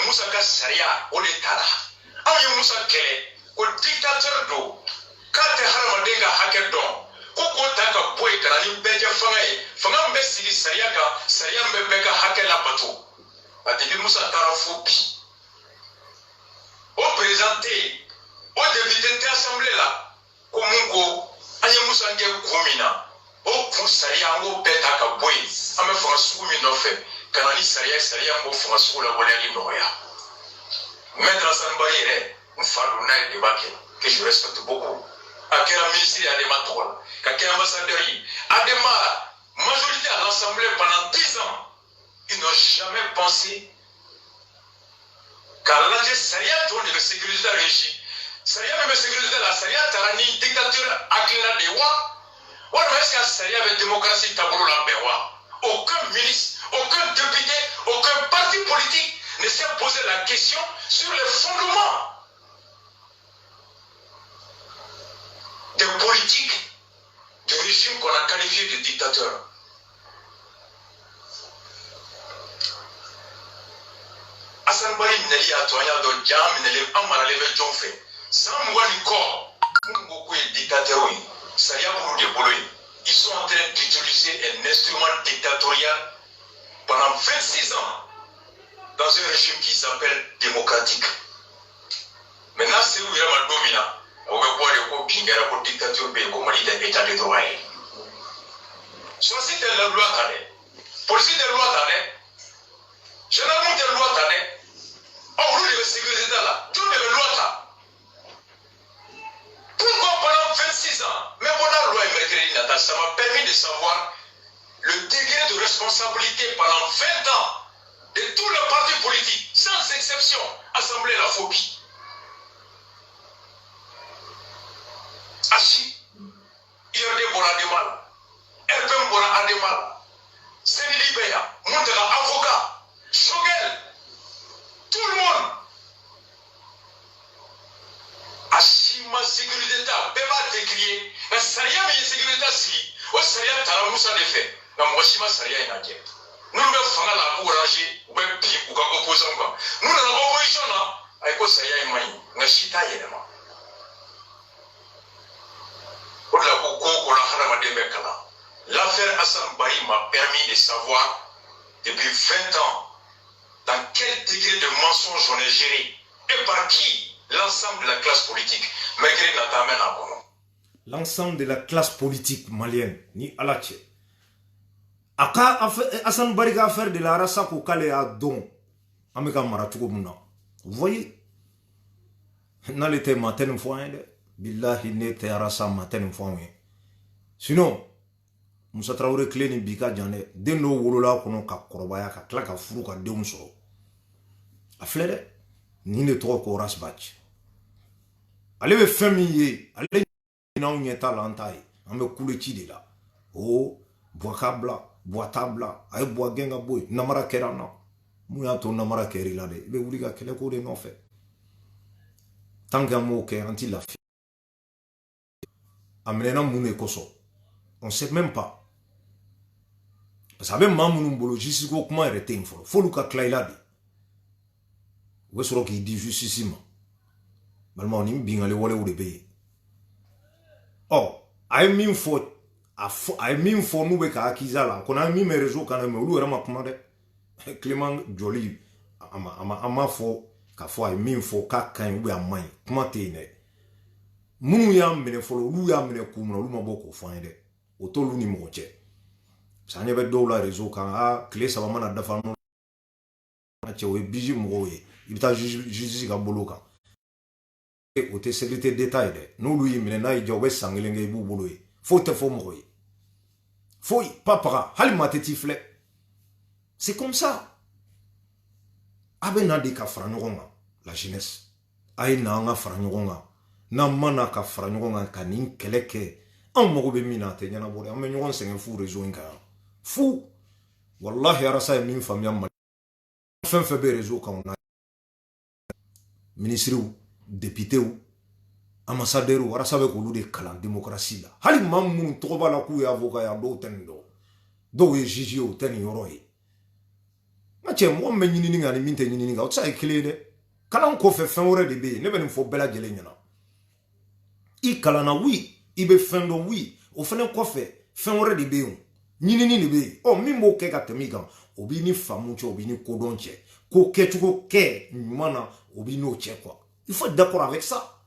Moussa Saria, au l'état. Ayo Moussa Kele, au dictateur d'eau, quand tu as un déga hacker d'eau, Koko Taka Boy, Kanani Beja Fangae, Fangam Bessi Sariaka, Sariam Beka hacker la bateau. A début Moussa Tarafobi. Au présenté, au député d'assemblée là, Komungo, Ayo Moussa Komina, au pour Saria, au Betaka Boy, à me faire un soumino fait. Kanani Saria mo fanga sula boleli noya. Maître Hassan Bari un farou na débat que je respecte beaucoup. À quel ministre a des matons, à quel ambassadeur a des majorité à l'Assemblée pendant 10 ans. Ils n'ont jamais pensé qu'à l'âge Saria tourne de sécurité de régime. Saria même sécurité la Saria tarani dictature Aklina de Wa. Ou est-ce que Saria avec démocratie tabou la Bewa? Aucun ministre, aucun député, aucun parti politique ne s'est posé la question sur les fondements des politiques du régime qu'on a qualifié de dictateur. Hassan Bari Neli a tourné dans Jam, Neli Amara Leve Jonfe. Sans moi, encore, beaucoup de dictateurs, ça y a beaucoup de boulot. Ils sont en train d'utiliser un instrument dictatorial pendant 26 ans dans un régime qui s'appelle démocratique. Maintenant, c'est où il y a un dominant. On va voir les copies de dictature, comme on dit, l'état de droit. Choisis de la loi, police de loi, généralement de loi, on roule de sécurité là, tout de loi. Pourquoi pendant 26 ans, même on a loi américaine, ça m'a permis de savoir le degré de responsabilité pendant 20 ans de tous les partis politiques, sans exception, Assemblée la phobie. Achi, IRD Bora Demal, RPM Bora Ademal, Séni Libéa, Montera avocat, Shogel, tout le monde. Ashima sécurité d'État, Beba décrié, la Saria mais sécurité si, au Saria Taramoussa de fait, la Moshima Saria est en guerre. Nous devons faire la bourranger, ou bien pire, ou comme opposant. Nous dans l'opposition là, avec Saria et Maï, nous chita élément. On l'a beaucoup, on l'a harama de Mekala. L'affaire Hassan Bayi m'a permis de savoir depuis 20 ans dans quel degré de mensonge on est géré et par qui l'ensemble de la classe politique. L'ensemble de la classe politique malienne, ni Alache. Aka Hassan Bayi a affaire de la rasa ko kale a don. Ameka maratuko muna. Vous voyez? N'allez matin une fois, billahi n'était rasa matin une fois. Sinon, Moussa Traoré clé ni bika jane den no wolola kono ka korobaya ka kla ka furu ka denw sɔrɔ a filɛ dɛ ni ne tɔgɔ ko Rasbach ale bɛ fɛn min ye ale n'anw ɲɛ t'a la an t'a ye an bɛ kule ci de la o buwaka bila buwata bila a ye buwa gɛn ka bɔ yen namara kɛra an na mun y'a to namara kɛr'i la dɛ i bɛ wuli ka kɛlɛ ko de nɔfɛ tant que an m'o kɛ an ti lafiya a minɛna mun de kosɔn on sait même pas. Parce que avec Mamoun Mbolo, justice ko kuma yɛrɛ tɛ yen fɔlɔ f'olu ka tila i la de u bɛ sɔrɔ k'i di justice ma balimaw ni bingale walew de bɛ yen ɔ a ye min fɔ n'u bɛ ka akiza la kɔni an ye min mɛ réseau kan mɛ olu yɛrɛ ma kuma dɛ Clément Joli a ma fɔ k'a fɔ a ye min fɔ k'a ka ɲi ou bien a man ɲi kuma tɛ yen dɛ minnu y'a minɛ fɔlɔ olu y'a minɛ k'u minɛ olu ma bɔ k'o fɔ an ye dɛ o t'olu ni mɔgɔ cɛ ça ne veut pas la réseau quand a clé ça va mana dafa no cɛ o ye biji mɔgɔw ye i bɛ taa justice ka bolo kan o tɛ sécurité d'état ye dɛ n'olu y'i minɛ n'a y'i diya u bɛ san kelen kɛ i b'u bolo ye foyi tɛ fɔ mɔgɔ ye foyi pas paga hali maa tɛ t'i filɛ c'est comme ça a bɛ na de ka fara ɲɔgɔn kan la jeunesse a ye na an ka fara ɲɔgɔn kan n'an ma na ka fara ɲɔgɔn kan ka nin kɛlɛ kɛ anw mago bɛ min na a tɛ ɲɛnabɔ dɛ an bɛ ɲɔgɔn sɛgɛn fu réseau in kan yan fu wallahi arasa ye min faamuya mali fɛn fɛn bɛ réseau kan na ministrew députéw ambassadeurs arasa bɛ k'olu de kalan démocratie la hali maa minnu tɔgɔ b'a la k'u ye avocat ye a dɔw tɛ nin dɔn dɔw ye juge ye o tɛ nin yɔrɔ ye n ka cɛ mɔgɔ min bɛ ɲinini kan ani min tɛ ɲinini kan o tɛ se ka kɛ kelen ye dɛ kalan kɔfɛ fɛn wɛrɛ de bɛ yen ne bɛ nin fɔ bɛɛ lajɛlen ɲɛna i kalanna oui i bɛ fɛn dɔn oui o fɛnɛ kɔfɛ fɛn wɛrɛ de bɛ yen ɲinini de bɛ yen ɔ min b'o kɛ ka tɛmɛ i kan o b'i ni faamu cɛ o b'i ni kodɔn cɛ ko kɛcogo kɛ ɲuman na o b'i n'o cɛ quoi il faut être d'accord avec ça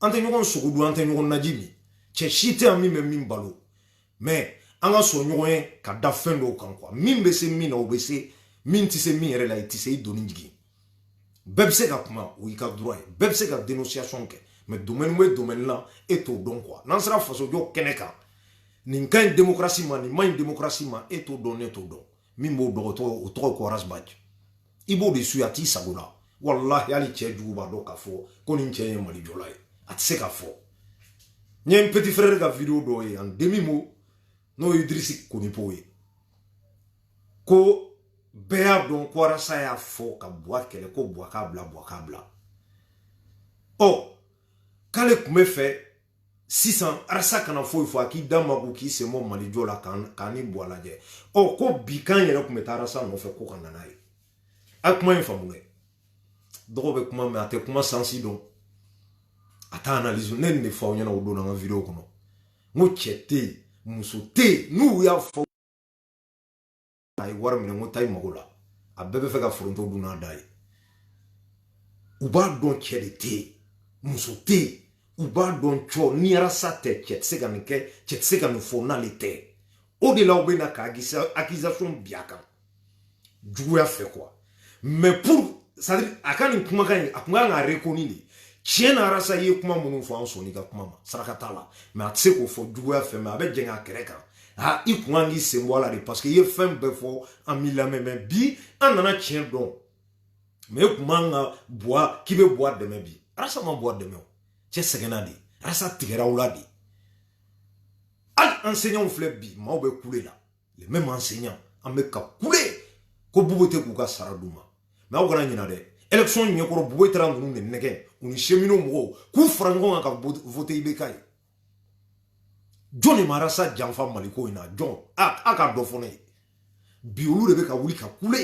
an tɛ ɲɔgɔn sogo dun an tɛ ɲɔgɔn naji min cɛ si tɛ yan min bɛ min balo mais an ka sɔn ɲɔgɔn ye ka da fɛn dɔw kan quoi min bɛ se min na o bɛ se min tɛ se min yɛrɛ la i tɛ se i donni jigin bɛɛ bɛ se ka kuma o y'i ka droit ye bɛɛ bɛ se ka dénonciation kɛ mais domaine bɛ domaine la e t'o dɔn quoi n'an sera fasojɔ kɛnɛ kan nin ka ɲi démocratie ma nin ma ɲi démocratie ma e t'o dɔn ne t'o dɔn min b'o dɔn o tɔgɔ ko Rasbach i b'o de suit a t'i sago la wallahi hali cɛ jugu b'a dɔn k'a fɔ ko nin cɛ ye malijɔla ye a tɛ se ka fɔ n ye n petit frère ka vidéo dɔ ye en demi mot n'o ye Idrisi Konipo ye ko bɛɛ y'a dɔn ko arasa y'a fɔ ka buwa kɛlɛ ko buwa k'a bila ɔ k'ale tun bɛ fɛ sisan arasa kana foyi fɔ a k'i da mago k'i sen bɔ malijɔ la k'a ni buwa lajɛ ɔ ko bi kan yɛrɛ tun bɛ taa arasa nɔfɛ ko ka na n'a ye a ye kuma in faamu dɛ dɔgɔ bɛ kuma mɛ a tɛ kuma sansi dɔn a t'a analyse ne nin de fɔ aw ɲɛna o don an ka vidéo kɔnɔ n ko cɛ tɛ yen muso tɛ yen n'u y'a fɔ a ye wari minɛ n ko taa i mago la a bɛɛ bɛ fɛ ka foronto dun n'a da ye u b'a dɔn cɛ de tɛ yen muso tɛ yen u b'a dɔn cɔ ni arasa tɛ cɛ tɛ se ka nin kɛ cɛ tɛ se ka nin fɔ n'ale tɛ o de la u bɛ na ka accusation bi a kan juguya fɛ quoi mais pour c'est à dire a ka nin kumakan in a tun kan ka reconnu de tiɲɛ na arasa ye kuma minnu fɔ an sɔnni ka kuma ma saraka t'a la mais a tɛ se k'o fɔ juguya fɛ mais a bɛ jɛn a kɛrɛ kan ah i kun kan k'i sen bɔ a la de parce que i ye fɛn bɛɛ fɔ an b'i lamɛn mais bi an nana tiɲɛ dɔn mais e kun man ka buwa k'i bɛ buwa dɛmɛ bi arasa ma buwa dɛmɛ o cɛ sɛgɛnna de arasa tigɛra aw la de hali enseignants filɛ bi maaw bɛ kule la les mêmes enseignants an bɛ ka kule ko bubu tɛ k'u ka sara d'u ma mais aw kana ɲinɛ dɛ élection ɲɛkɔrɔ bubu taara ninnu de nɛgɛ u ni cheminot mɔgɔw k'u fara ɲɔgɔn kan ka voter IBK ye jɔn de ma arasa janfa maliko in na jɔn a ka dɔ fɔ ne ye bi olu de bɛ ka wuli ka kule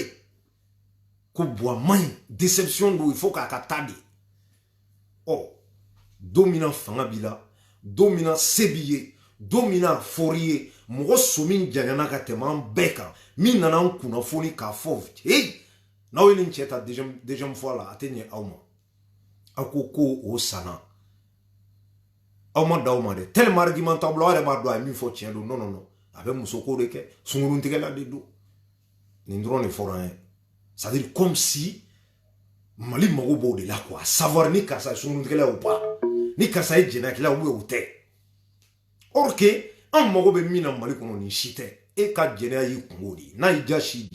ko buwa man ɲi déception don il faut k'a ka ta de ɔ don min na fanga b'i la don min na se b'i ye domina forie mo somin janyana ka teman beka min nana kuna foni ka fov hey na woni ncheta deuxième fois la atenye awma akoko o sana awma dawma de tellement argumentable ala ba do mi fo tien do non avec musoko de ke sungurun tigela de do ni ndrone foran ça veut dire comme si mali mago bo de la quoi savoir ni kasa sungurun tigela ou pas ni kasa e jena kila ou te or que an mago be mina mali kono ni shite e ka jena yi kungodi na ija shi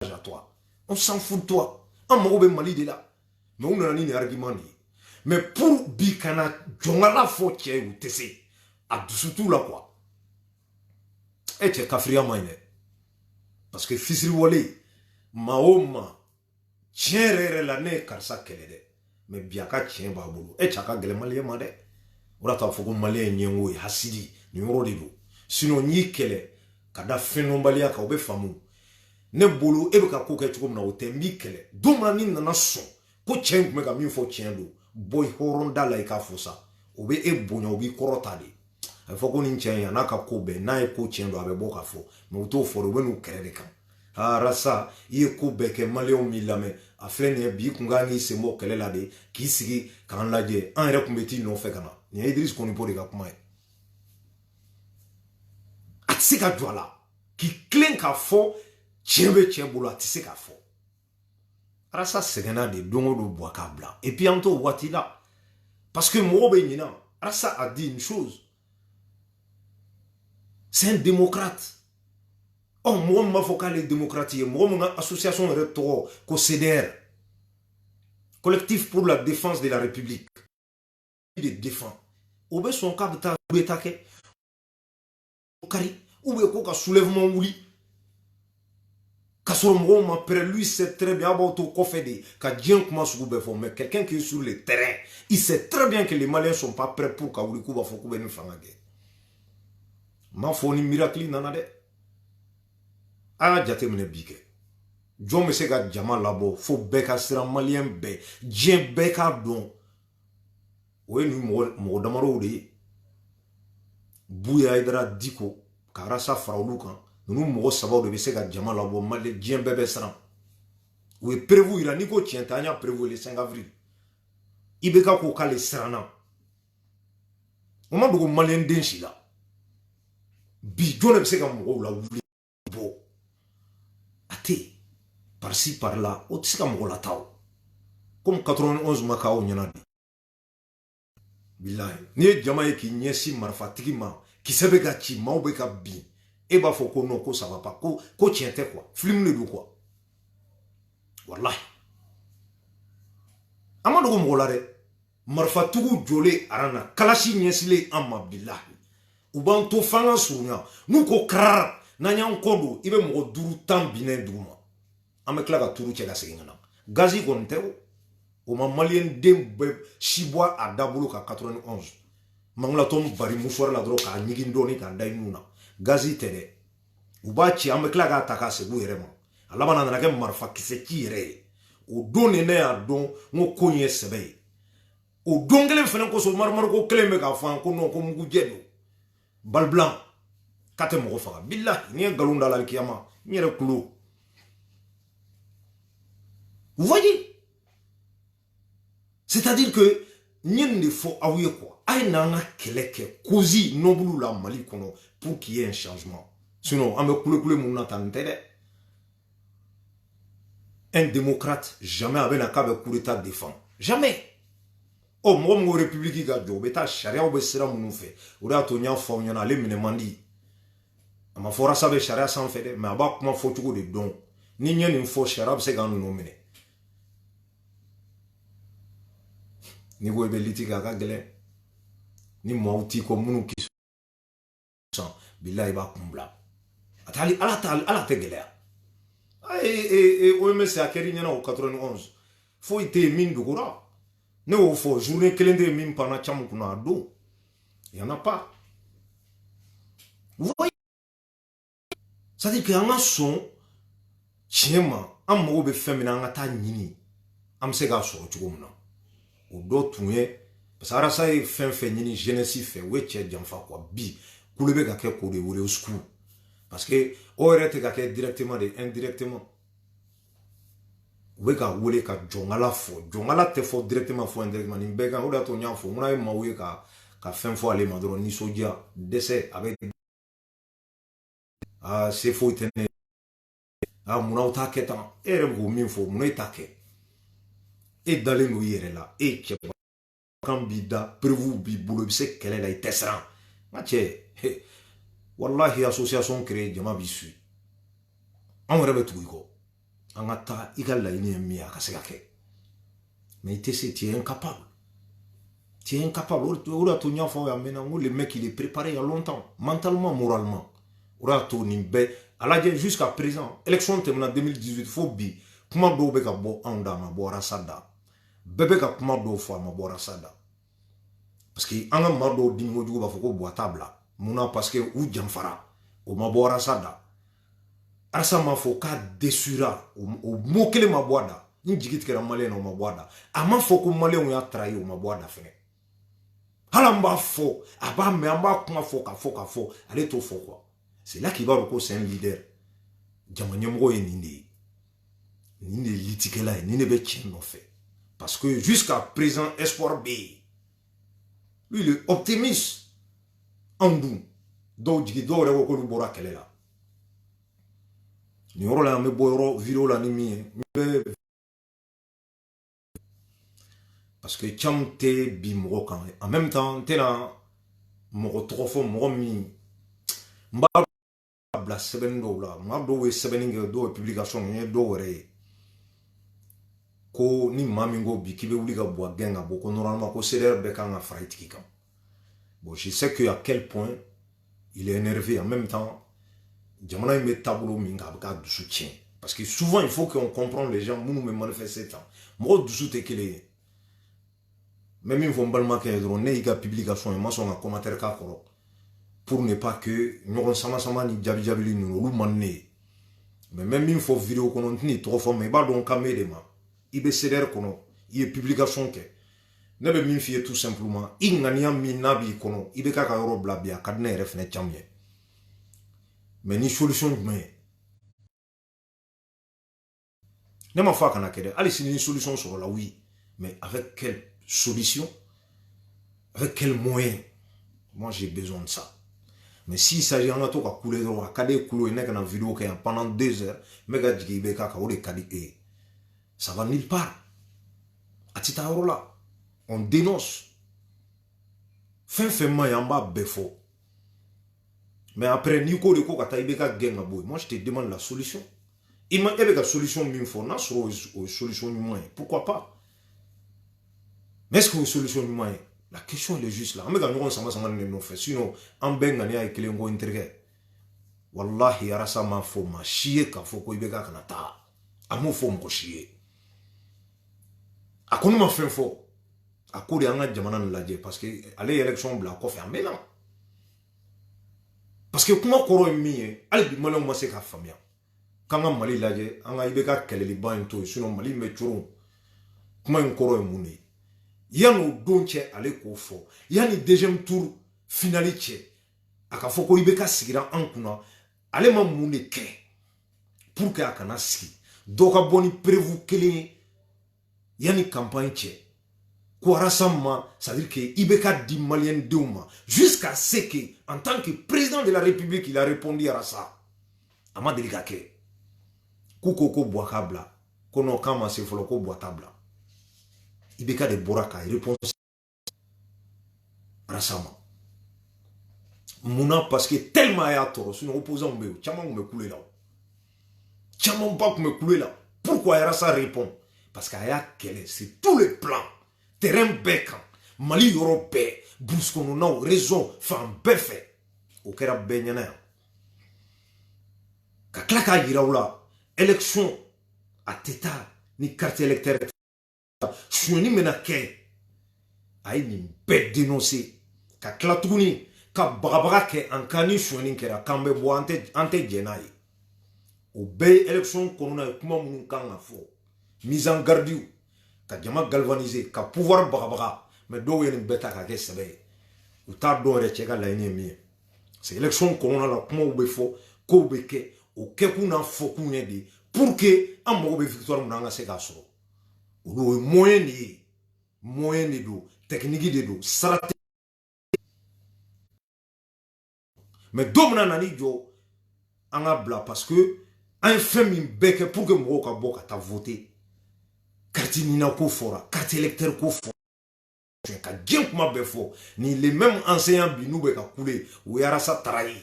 à toi on s'en fout de toi an mago be mali de là mais on a ni argument ni mais pour bikana jongala fo tie ou tese a surtout là quoi et tu kafria maine parce que fisri wolé maoma tienre la ne karsa kelede mais biaka tien ba bulu e chaka gele malien made ora ta foko malien nyengo hasidi ni ngoro de do sinon ni kele kada feno balia ka obe famu ne bulu e be ka ko ke chuko na otembi kele duma ni na so ko tien me ka mi fo tien do boy horonda la ka fosa obe e bonya obi korota de il faut qu'on tient ya na ka ko be na e ko tien do abe boka fo me to fo do nu kere de kan rasa ye ko be ke malien milame a flene bi kungangi se mo kele la de ki sigi kan laje an re kumbeti no fe kana ni Idriss koni pori ka kuma atsika dwala ki klen ka fo chembe chembolo atsika fo rasa segena de dongo do boaka blanc et puis anto watila parce que mo be nyina rasa a dit une chose c'est un démocrate. Oh, moi, je suis les démocrates. Moi, je suis association de retour, CDR, collectif pour la défense de la République. De défense. Ou bien son cas de attaquer. Ou bien quoi soulèvement ouli. Kasoro après lui sait très bien about au fait ka dien comment se goube mais quelqu'un qui est sur le terrain, il sait très bien que les Maliens sont pas prêts pour ka ouli ko ba fo ko ben fangage. Ma fo ni miracle nanade. A jate mene bike John me se ka jama labo fo beka sira malien be dien beka don we ni mo damaro de buya idara diko karasa farawlu kan nous mo sabaw de be se ka jama labo malien dien bebe sira we prévu ira ni ko tientanya prévu le 5 avril ibeka ko kale sirana o ma dogo malien denshi la bi John be se ka mo la wuli bo par-ci par-là, au tsika mogola tao. Comme 91 makao nyanadi. Billahi. Ni jamaye ki nyesi marfatiki ma, ki sebe gachi ma oube ka bi. Eba foko non ko ça va pas. Ko tiente quoi. Film ne do quoi. Wallahi. Amado ko mogola de. Marfatugu jole arana. Kalashi nyesile amma billahi. Ubanto fanga sunya. Nuko krar. Nanya nkondo ibe mo duru tambine duma amekla ka turu chega segina gazi konteo o ma malien dembe shibwa adabulu ka 91 mangla tom bari mufor la dro ka nyigi ndoni ka ndai nuna gazi tede ubachi amekla ka ataka segu yerema alaba na ke marfa kiseki yere o doni ne ya don ngo konye sebe o dongele fene ko so marmar ko kleme ka fan ko non ko mugu jedo bal blanc kate mo faga billahi ni galunda la kiyama ni re kulo. Vous voyez? C'est-à-dire que n'y ne faut avouer quoi. Aïe nanga keleke kozi nobulu la mali kono pour qu'il y ait un changement. Sinon, ame koule mon entendait. Un démocrate jamais avait un cas de coup d'état défend. Jamais. Oh, moi, mon république a dit, beta charia obesera mon fait. Ou là, Tonya Fomyana, les menemandi. Ma fora sabe charia sans fait, mais abat comment faut de don. Ni n'y a une faux charia, c'est quand nous nommer. Ni wo be litika ka gele ni mawti ko munu ki san billahi ba kumbla atali ala te gele o me sa keri nyana o 91 fo ite min dugura ne o fo journée kelende min pana chamu kuna do y en a pas. Vous voyez, ça dit que en son chema am mo be femina ngata nyini am se ga so chugumna o do tunye parce que ça est fin ni jeunesse fait we che jamfa quoi bi kule be ka kɛ ko de wele au secours parce que o yɛrɛ tɛ ka kɛ directement de indirectement u bɛ ka wele ka jɔnkala fɔ jɔnkala tɛ fɔ directement fɔ indirectement nin bɛɛ kan o de y'a to n y'a fɔ munna ye maaw ye ka fɛn fɔ ale ma dɔrɔn nisɔndiya dɛsɛ a bɛ se foyi tɛ ne munna aw t'a kɛ tan e yɛrɛ bɛ k'o min fɔ munna e t'a kɛ e dalen don i yɛrɛ la e cɛ kan b'i da prévu b'i bolo i bɛ se kɛlɛ la i tɛ siran n ka cɛ walahi association créé jama b'i su anw yɛrɛ bɛ tugu i kɔ an ka taa i ka laɲini ye min ye a ka se ka kɛ mais i tɛ se tu es incapable o de y'a to n y'a fɔ aw ye a mɛnna n ko le mec il est préparé il y a longtemps mentalement moralement o de y'a to nin bɛɛ a lajɛ jusqu'à présent élection tɛmɛna 2018 fo bi kuma dɔw bɛ ka bɔ anw da a ma bɔ arasa da bɛɛ bɛ ka kuma dɔw fɔ a ma bɔ arasa da parce que an ka maa dɔw dimi kojugu b'a fɔ ko buwa t'a bila munna parce que u janfara o ma bɔ arasa da arasa m'a fɔ k'a déçuera o mot kelen ma bɔ a da n jigi tigɛra maliyɛn na o ma bɔ a da a ma fɔ ko maliyɛnw y'a trahi o ma bɔ a da fɛnɛ hali an b'a fɔ a b'a mɛn an b'a kuma fɔ k'a fɔ ale t'o fɔ quoi c'est là qu'il b'a dɔn ko c'est un leader jama ɲɛmɔgɔ ye nin de ye nin de ye litikɛla ye nin de bɛ tiɲɛ nɔfɛ parce que jusqu'à présent espoir bɛ yen lui il est optimiste anw dun dɔw jigi dɔw yɛrɛ ko k'olu bɔra kɛlɛ la nin yɔrɔ la an bɛ bɔ yɔrɔ vidéo la ni min ye n bɛ parce que caman tɛ bi mɔgɔ kan en même temps n tɛna mɔgɔ tɔgɔ fɔ mɔgɔ min n b'a bila sɛbɛnni dɔw la maa dɔw ye sɛbɛnni kɛ dɔw ye publication n ye dɔw yɛrɛ ye ko ni maa min ko bi k'i bɛ wuli ka bɔ a gɛn ka bɔ ko normalement ko CDR bɛɛ kan ka fara i tigi kan bon je sais que à quel point il est énervé en même temps jamana in bɛ taabolo min kan a bɛ k'a dusu tiɲɛ parce que souvent il faut qu'on comprenne les gens minnu bɛ manifester tan mɔgɔw dusu tɛ kelen ye mais min fɔ n balimakɛ ye dɔrɔn ne y'i ka publication ye n ma sɔn ka commentaire k'a kɔrɔ pour ne pas que ɲɔgɔn sama ni jaabi ninnu olu man ne ye mais même min fɔ vidéo kɔnɔ n tɛn'i tɔgɔ fɔ mais i b'a dɔn ka mɛn de ma i bɛ CDR kɔnɔ i ye publication kɛ ne bɛ min f'i ye tout simplement i ŋaniya min n'a b'i kɔnɔ i bɛ k'a ka yɔrɔ bila bi a ka di ne yɛrɛ fɛnɛ caman ye mais ni solution jumɛn ye ne ma fɔ a kana kɛ dɛ hali sini ni solution sɔrɔla oui mais avec quelle solution avec quel moyen moi j'ai besoin de ça mais s'il s'agit an ka to ka kule dɔrɔn a ka di e kulo ye ne kana vidéo kɛ yan pendant 2 heures n bɛ ka jigin i bɛ k'a kan o de ka di e ye ça va nulle part a tɛ taa yɔrɔ la on dénonce fɛn fɛn ma ye an b'a bɛɛ fɔ mais après n'i ko de ko ka taa i bɛ ka gɛn ka bɔ yen moi je te demande la solution i ma e bɛ ka solution min fɔ n'a sɔrɔ o ye solution ɲuman ye pourquoi pas mais est-ce que o ye solution ɲuman ye la question elle est juste là an bɛ ka ɲɔgɔn sama nin de nɔfɛ sinon an bɛɛ ŋaniya ye kelen ko n terikɛ wallahi arasa m'a fɔ maa si ye k'a fɔ ko i bɛ ka kana taa a m'o fɔ mɔgɔ si ye a ko ne ma fɛn fɔ a ko de an ka jamana nin lajɛ parce que ale ye élection bila kɔfɛ a mɛnna parce que kuma kɔrɔ ye min ye hali bi maliyɛnw ma se k'a faamuya k'an ka Mali lajɛ an ka i bɛ ka kɛlɛliba in to yen sinon Mali in bɛ coron kuma in kɔrɔ ye mun de ye yan'o don cɛ ale k'o fɔ yanni deuxième tour finali cɛ a ka fɔ ko i bɛ ka sigira an kunna ale ma mun de kɛ pour que a kana sigi dɔ ka bɔ ni prévu kelen ye yanni campagne cɛ ko arasa ma c'est à dire que i bɛ ka di maliyɛn denw ma jusqu'à ce que en tant que président de la République il a répondu arasa a ma deli ka kɛ k'u ko buwa k'a bila ko non k'a ma se fɔlɔ ko buwa t'a bila i bɛ ka de bɔra ka réponse arasa ma munna parce que tellement a y'a tɔɔrɔ sinon opposants bɛ yen caman tun bɛ kule la caman ba tun bɛ kule la pourquoi arasa répond parce que a y'a kɛlɛ c'est tous les plans terrain bɛɛ kan Mali yɔrɔ bɛɛ brousse kɔnɔnaw région fan bɛɛ fɛ o kɛra bɛɛ ɲɛna yan ka tila k'a yira u la élection a tɛ taa ni carte électorale sonyani bɛna kɛ a ye nin bɛɛ dénoncer ka tila tuguni ka bagabaga kɛ an kan ni sonyani kɛra k'an bɛ bɔ an tɛ jɛ n'a ye o bɛɛ ye élection kɔnɔna ye kuma minnu kan ka fɔ mise en garde ka jama galvaniser ka pouvoir bagabaga mais dɔw ye nin bɛɛ ta ka kɛ sɛbɛ ye u t'a dɔn yɛrɛ cɛ ka laɲini ye min ye c'est élection qu'on a la comment on faut qu'on beke au kekuna faut qu'on ait dit pour que un mot de victoire n'anga se gasso ou moyen de do technique de do stratégie mais domina nani jo anga bla parce que un fait min beke pour que mo ka boka ta voter carte nina ko fora carte électeur ko fora ka gen kuma be fo ni les mêmes enseignants bi nous be ka couler ou yara sa trahi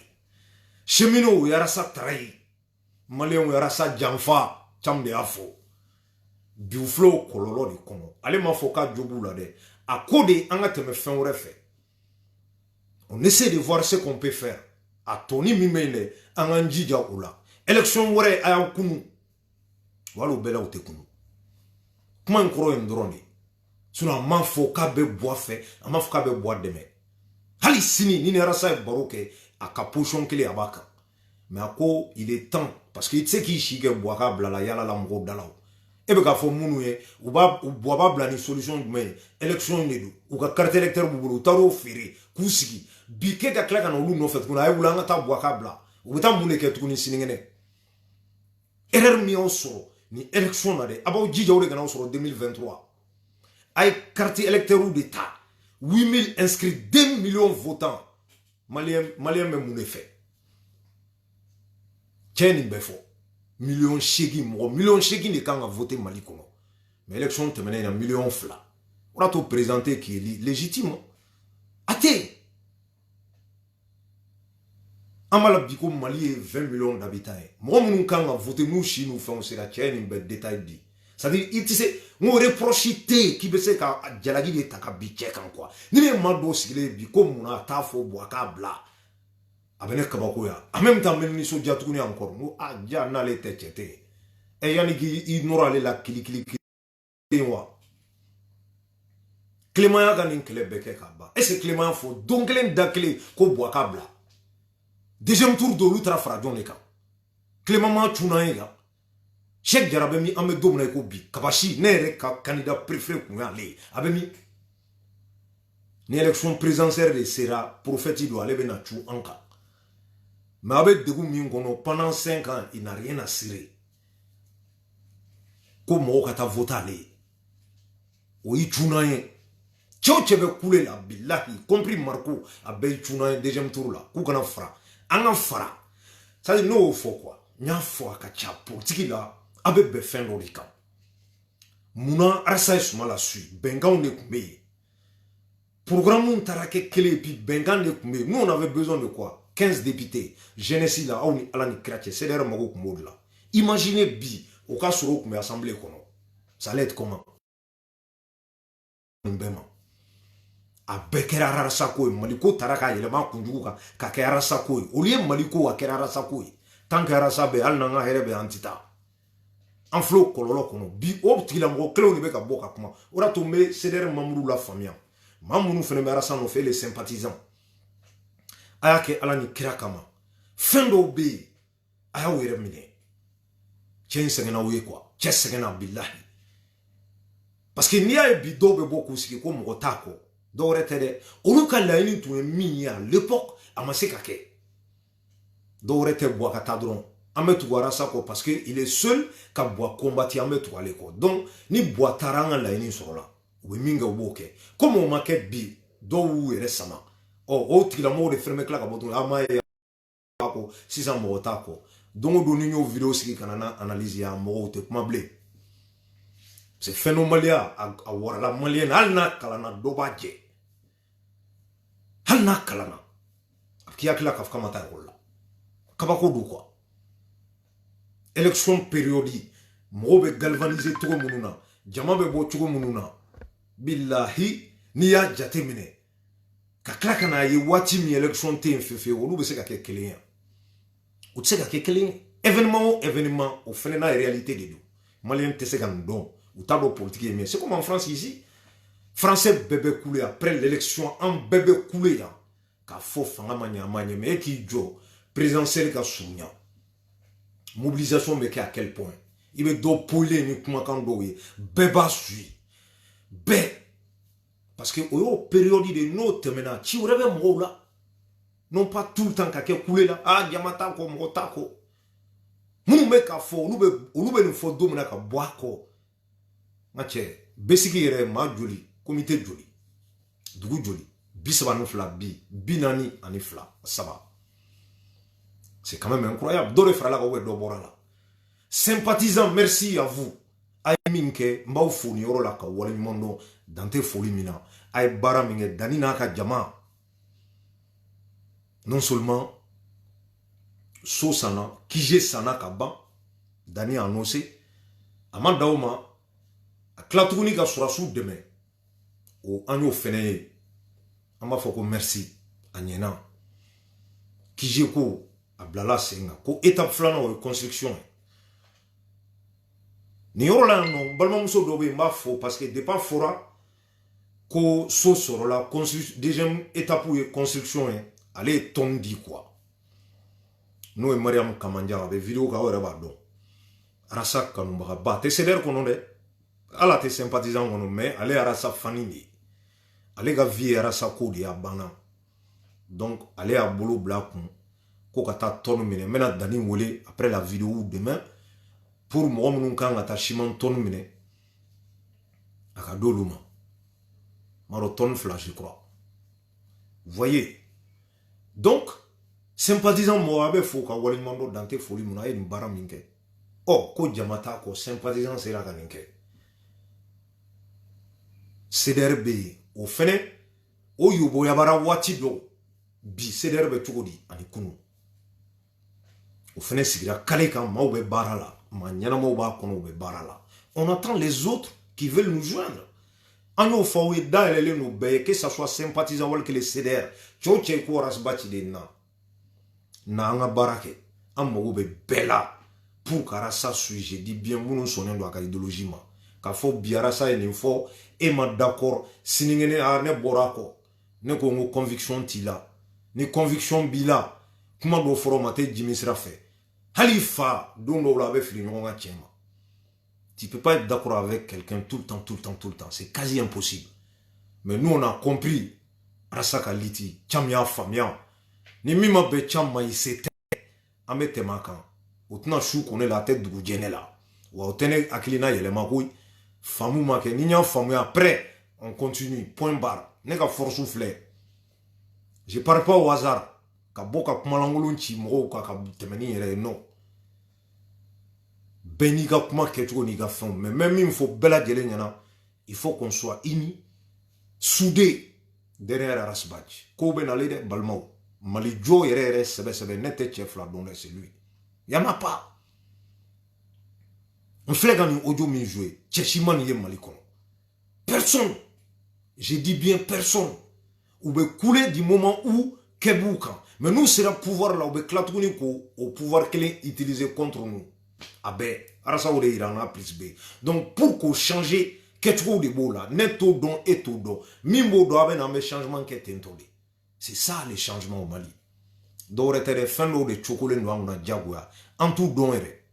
cheminot ou yara sa trahi malien ou yara sa janfa cham de afo du flow kololo de kono ale ma fo ka jobu la de à code anga te me fin refait on essaie de voir ce qu'on peut faire à Tony Mimele anga njija ola élection wore aya kunu walo bela ou te kunu kuma nkoro ndroni suna manfo ka be bois fait manfo ka be bois demain hali sini ni ne rasa baroke a ka position kele abaka mais ako il est temps parce que tu sais qui chige bois ka blala yala la mgo dalao e be ka fo munu ye ou bois ba blani solution mais élection ne do ou ka carte électeur bubulu taro firi kusigi bike ka klaka no lu no fait kuna ay wulanga ta bois ka bla ou ta mune ke tukuni siningene erreur mi on so ni élection na de aba jija wure kana so 2023 ay carte électeur d'état 8000 inscrits 2 millions votants malien me mune fait tieni befo million shegi de kan a voté Mali kono mais élection te mena na million fla on a tout présenté qui est légitime até amala biko Mali 20 millions d'habitants mo mun kan a voté nous chi nous font c'est la tieni be détail dit c'est-à-dire il tisse mo reprochité qui be se ka jalagi de takabi check en quoi ni me mado sigile biko muna ta fo boaka bla abene kabako ya en même temps même ni so jatuni encore no aja na le techete e yani ki ignore la kili wa Clément ya ganin klebeke kaba et c'est Clément fo donc len dakle ko boaka bla deuxième tour de l'ultra frajon le ka Clément ma tuna ya Cheikh Jarabe mi ame domna ko bi kabashi nere ka candidat préféré ko ngale abemi ni élection présidentielle de sera prophète do ale bena chu anka mais avec des goûts pendant 5 ans il n'a rien assuré comment on a voté oui chunaye tcho chebe coulé la billahi compris Marco a be chunaye deuxième tour là ku kana fra anga fra ça dit no fo quoi nya fo ka chapo tiki là abe be fin lorika muna arsa suma la suite benga on est kumbe programme on tarake kele puis benga ne kumbe nous on avait besoin de quoi 15 députés jeunesse là on ala ni krache c'est d'ailleurs mago kumod là imaginez bi au cas sur kumbe assemblée kono ça allait être comment mbema a bekera rarasa ko maliko taraka yele ma kunjugu ka ka rarasa ko o lieu maliko a kera rarasa ko tant que rarasa be al nanga herebe antita en flow kololo kono bi optila mo clé ni be ka boka kuma ora tombe c'est d'ailleurs mamuru la famille mamunu fene rarasa no fait les sympathisants ayake ala ni kira kama fendo be aya were mine chen sengena we quoi chen sengena billahi parce que ni ay bi do be boku siki ko mo tako do retede oluka la ni tu mi à l'époque amaseka ke do rete boa katadron ametu wara sako parce que il est seul ka boa combattre ametu aleko donc ni boa taranga la ni sorola we minga boke comme on maquette bi do wu resama o tila mo de fermer claque boton ama ko 600 mo tako donc do ni vidéo siki kanana analyse ya mo te kuma blé c'est phénoménal à voir la malienne alna kalana dobaje halna kalana akia kila kafka mata rola kabako du quoi élection périodique mo be galvaniser tout mununa jama be bo chugo mununa billahi niya jatemine ka klaka na yi wati mi élection te fefe wolu be se ka kekelen ou se ka kekelen événement au fait na réalité de nous malien te se kan don ou tableau politique mais c'est comme en France ici français bébé coulé après l'élection un bébé coulé ya ka fo fanga manya mais qui jo présidentiel ka sounya mobilisation mais à quel point il veut do polé ni kuma kan do ye beba sui be parce que au période de note maintenant tu rêve mo là non pas tout le temps kake couler là ah diamata ko mota ko munu be ka fo olu be no fo domina ka boa ko mache besiki yere ma joli comité joli dugu joli bisaba no fla binani ani fla saba. C'est quand même incroyable. Dore frala ko we do borala. Sympathisants, merci à vous. Ay minke mbaw foni yoro la ka wala mondo dante foli mina ay bara minge danina ka jama. Non seulement so sana kije sana ka ban dani annoncé ama dauma a klatuguni ka surasu deme o anyo fene ama foko merci anyena kije ko ablala senga ko étape flana o construction ni yoro la non balma muso do be ma fo parce que de pas fora ko so soro la construction deuxième étape ou construction allez tondi quoi nous et Mariam Kamanja avec vidéo ka ora ba don rasa kanu ba te ceder kono de ala te sympathisant kono mais allez rasa fanini allez ga vie rasa ko di abana donc allez à bolo blakun ko kata tonu mine mena dani wole après la vidéo demain pour moi mon kan ata chimon tonu mine aka doluma maro ton flash je crois vous voyez donc sympathisant mo abe fo ka wali mondo dante foli muna e mbara minke oh ko jamata ko sympathisant c'est la kaninke CDRB au fene o yubo yabara wati do bi CDRB tugodi ani kunu au fene sigira kale kan maube barala ma nyana mo ba kono be barala on attend les autres qui veulent nous joindre anyo fawe dalele no be que ça soit sympathisant wala que les CDR choche ko rasbati de na nga barake amogo be bela pour karasa sujet dit bien munu sonen do aka idéologie ma ka fo biara sa ni fo e ma d'accord siningene a ne borako ne ko ngo conviction tila ni conviction bila kuma do foromate jimisra fe halifa dondo la be fili ngo nga chema. Tu peux pas être d'accord avec quelqu'un tout le temps. C'est quasi impossible. Mais nous, on a compris. Rasaka liti, chamia famia. Ni mima be chamma isete. Ame temakan. Outna chou qu'on est la tête du goudjene là. Ou outene akilina yele makoui. Famou make. Ni nyan famou après. On continue. Point barre. Neka force souffler. Je parle pas au hasard. Ka boka kumalangulun chi mro ka temeni yere non. Beniga kuma ketro ni ga fond mais même il faut bela djele nyana il faut qu'on soit unis soudés derrière Arasbach ko ben aller de balmao mali jo yere sebe nete chef la donner c'est lui y en a pas on fait gagner audio mi jouer tcheshiman yé mali kono personne je dis bien personne ou be couler du moment où kebuka mais nous c'est le pouvoir là ou be klatrouni ko au pouvoir qu'elle utiliser contre nous abe arasa ode irana plus b donc pour qu'on change quelque chose de beau là neto don et tout don mimbo do abe na me changement qui est intolé c'est ça les changements au Mali dore tere fendo de chocolat no na jagua en tout don ere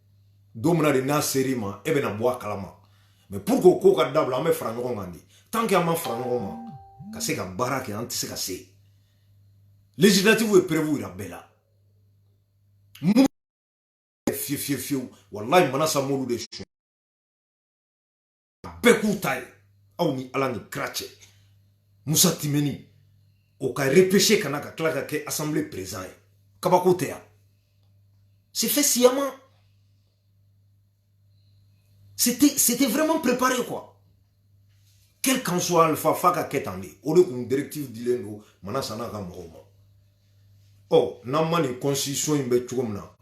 domna de na serima ebe na bois kalama mais pour que ko ka dabla me frango ngandi tant que ma frango ma ka se ka baraka anti se ka se législative est prévu la bella fiu wallahi manasa molu de chou beku tay aw ni ala ni krache Moussa Timeni o ka repêcher kanaka klaka ke assemblée présent kabako tea c'est fait sciemment c'était vraiment préparé quoi quel qu'en soit alpha faka ketandi au lieu qu'une directive dilendo manasa na ka mohoma oh namani constitution imbe chugomna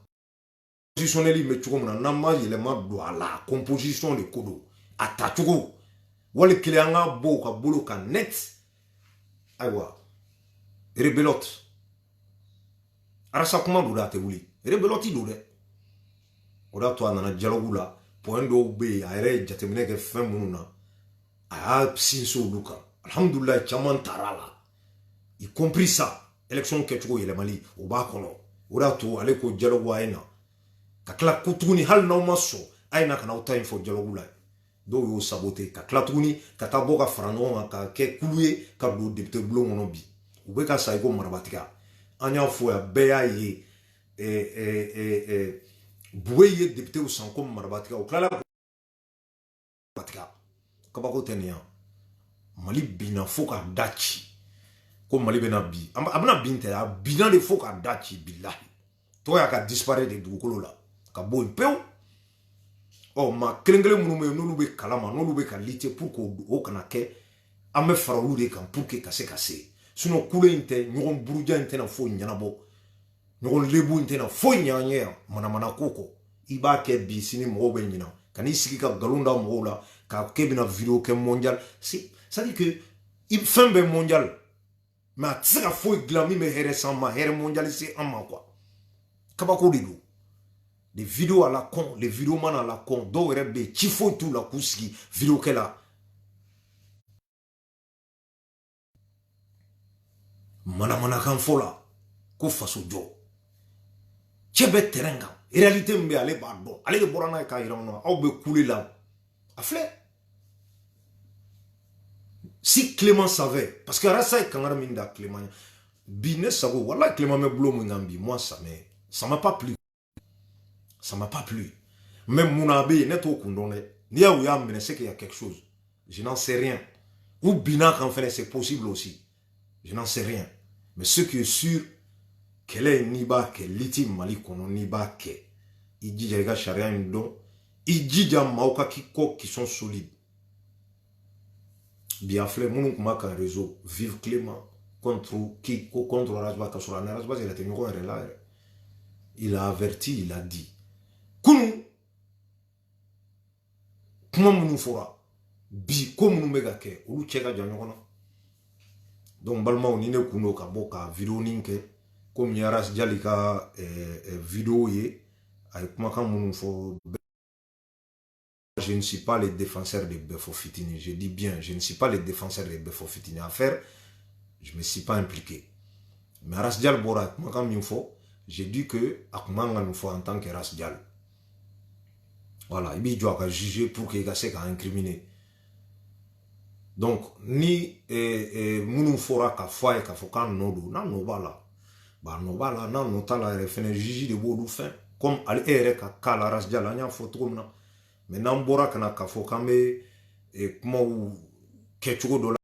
positionnel me chugomna nama yelema do ala composition de kodo atachugo wale klianga bo ka bolo ka net aywa rebelote arasa kuma do da te wuli rebeloti do de oda to anana dialogue la point do be ayre jatemine ke fem mununa a sinso duka alhamdulillah chaman tarala y compris ça élection ke chugo yele mali o ba kono oda to ale ko dialogue ayna kakla kutuni hal na maso ayna kana uta info dialogue la do yo saboter kakla tuni kata boka frango ka ke kuluye ka do député blongo no bi ou be ka sa iko marabatika an y'a fɔ yan bɛɛ y'a ye Boué ye député au Sanko Marabatika au Klala Batika kabako tɛ nin yan Mali binna fo ka da ci ko Mali bɛna bi a bɛna bin tɛ a binna de fo ka da ci bilahi tɔgɔ y'a ka disparaître de dugukolo la ka bɔ yen pewu ma kelen kelen minnu bɛ yen n'olu bɛ kalama n'olu bɛ ka lutter pour que o kana kɛ an bɛ fara olu de kan pour que ka se ka se sinon kule in tɛ ɲɔgɔn buruja in tɛna foyi ɲɛnabɔ ɲɔgɔn lebu in tɛna foyi ɲɛ an ye yan manamana ko kɔ i b'a kɛ bi sini mɔgɔw bɛ ɲina kan'i sigi ka nkalon da mɔgɔw la k'a kɛ bɛna vidéo kɛ mondial c'est-à-dire que fɛn bɛɛ mondial mais a tɛ se ka foyi dilan min bɛ hɛrɛ s'an ma hɛrɛ mondial se an ma quoi kabako de don les vidéos à la con les vidéomans à la con dɔw yɛrɛ bɛ yen ci foyi t'u la k'u sigi vidéo kɛ la manamanakan fɔ la ko faso jɔ cɛ bɛ terrain kan réalité min bɛ ale b'a dɔn ale de bɔra n'a ye k'a yira anw na aw bɛ kule la a filɛ si Clément savait parce que Arasa est kangara min da Clément bi ne sago wala Clément me blo mun ngambi moi ça m'a pas plu même Mounabe ne to kundone ni ya ouya mene c'est qu'il y a quelque chose je n'en sais rien ou bina qu'en fait c'est possible aussi je n'en sais rien mais ce qui est sûr qu'elle est niba que liti Mali kono niba que il dit jaga charia ndo il dit ja mauka qui sont solides bien flé mon kuma ka réseau vive Clément contre Rasba Kasura Rasba il a tenu là il a averti il a dit kunu kuma munu fora bi ko munu mega ke olu cheka janyo donc balma ni ne kuno ka boka vidéo ninke comme Yaras Jalika vidéo ye ay kuma kan munu fo je ne suis pas le défenseur de Befo-Fitini. Je dis bien, je ne suis pas le défenseur de Befo-Fitini. À faire, je ne me suis pas impliqué. Mais Rasdial Bora, j'ai dit que Akmanga nous faut en tant que Rasdial. Voilà, il doit juger pour qu'il ait incriminé. Donc, ni Mounou Fora ka foye ka fokan nodo, nan no bala. Ba no bala, nan no tala refene juger de bodou fin. Comme al ere ka kala Rasdial, anya foto comme na. Mais n'ambora kana kafo kambe kuma ou kechugo dola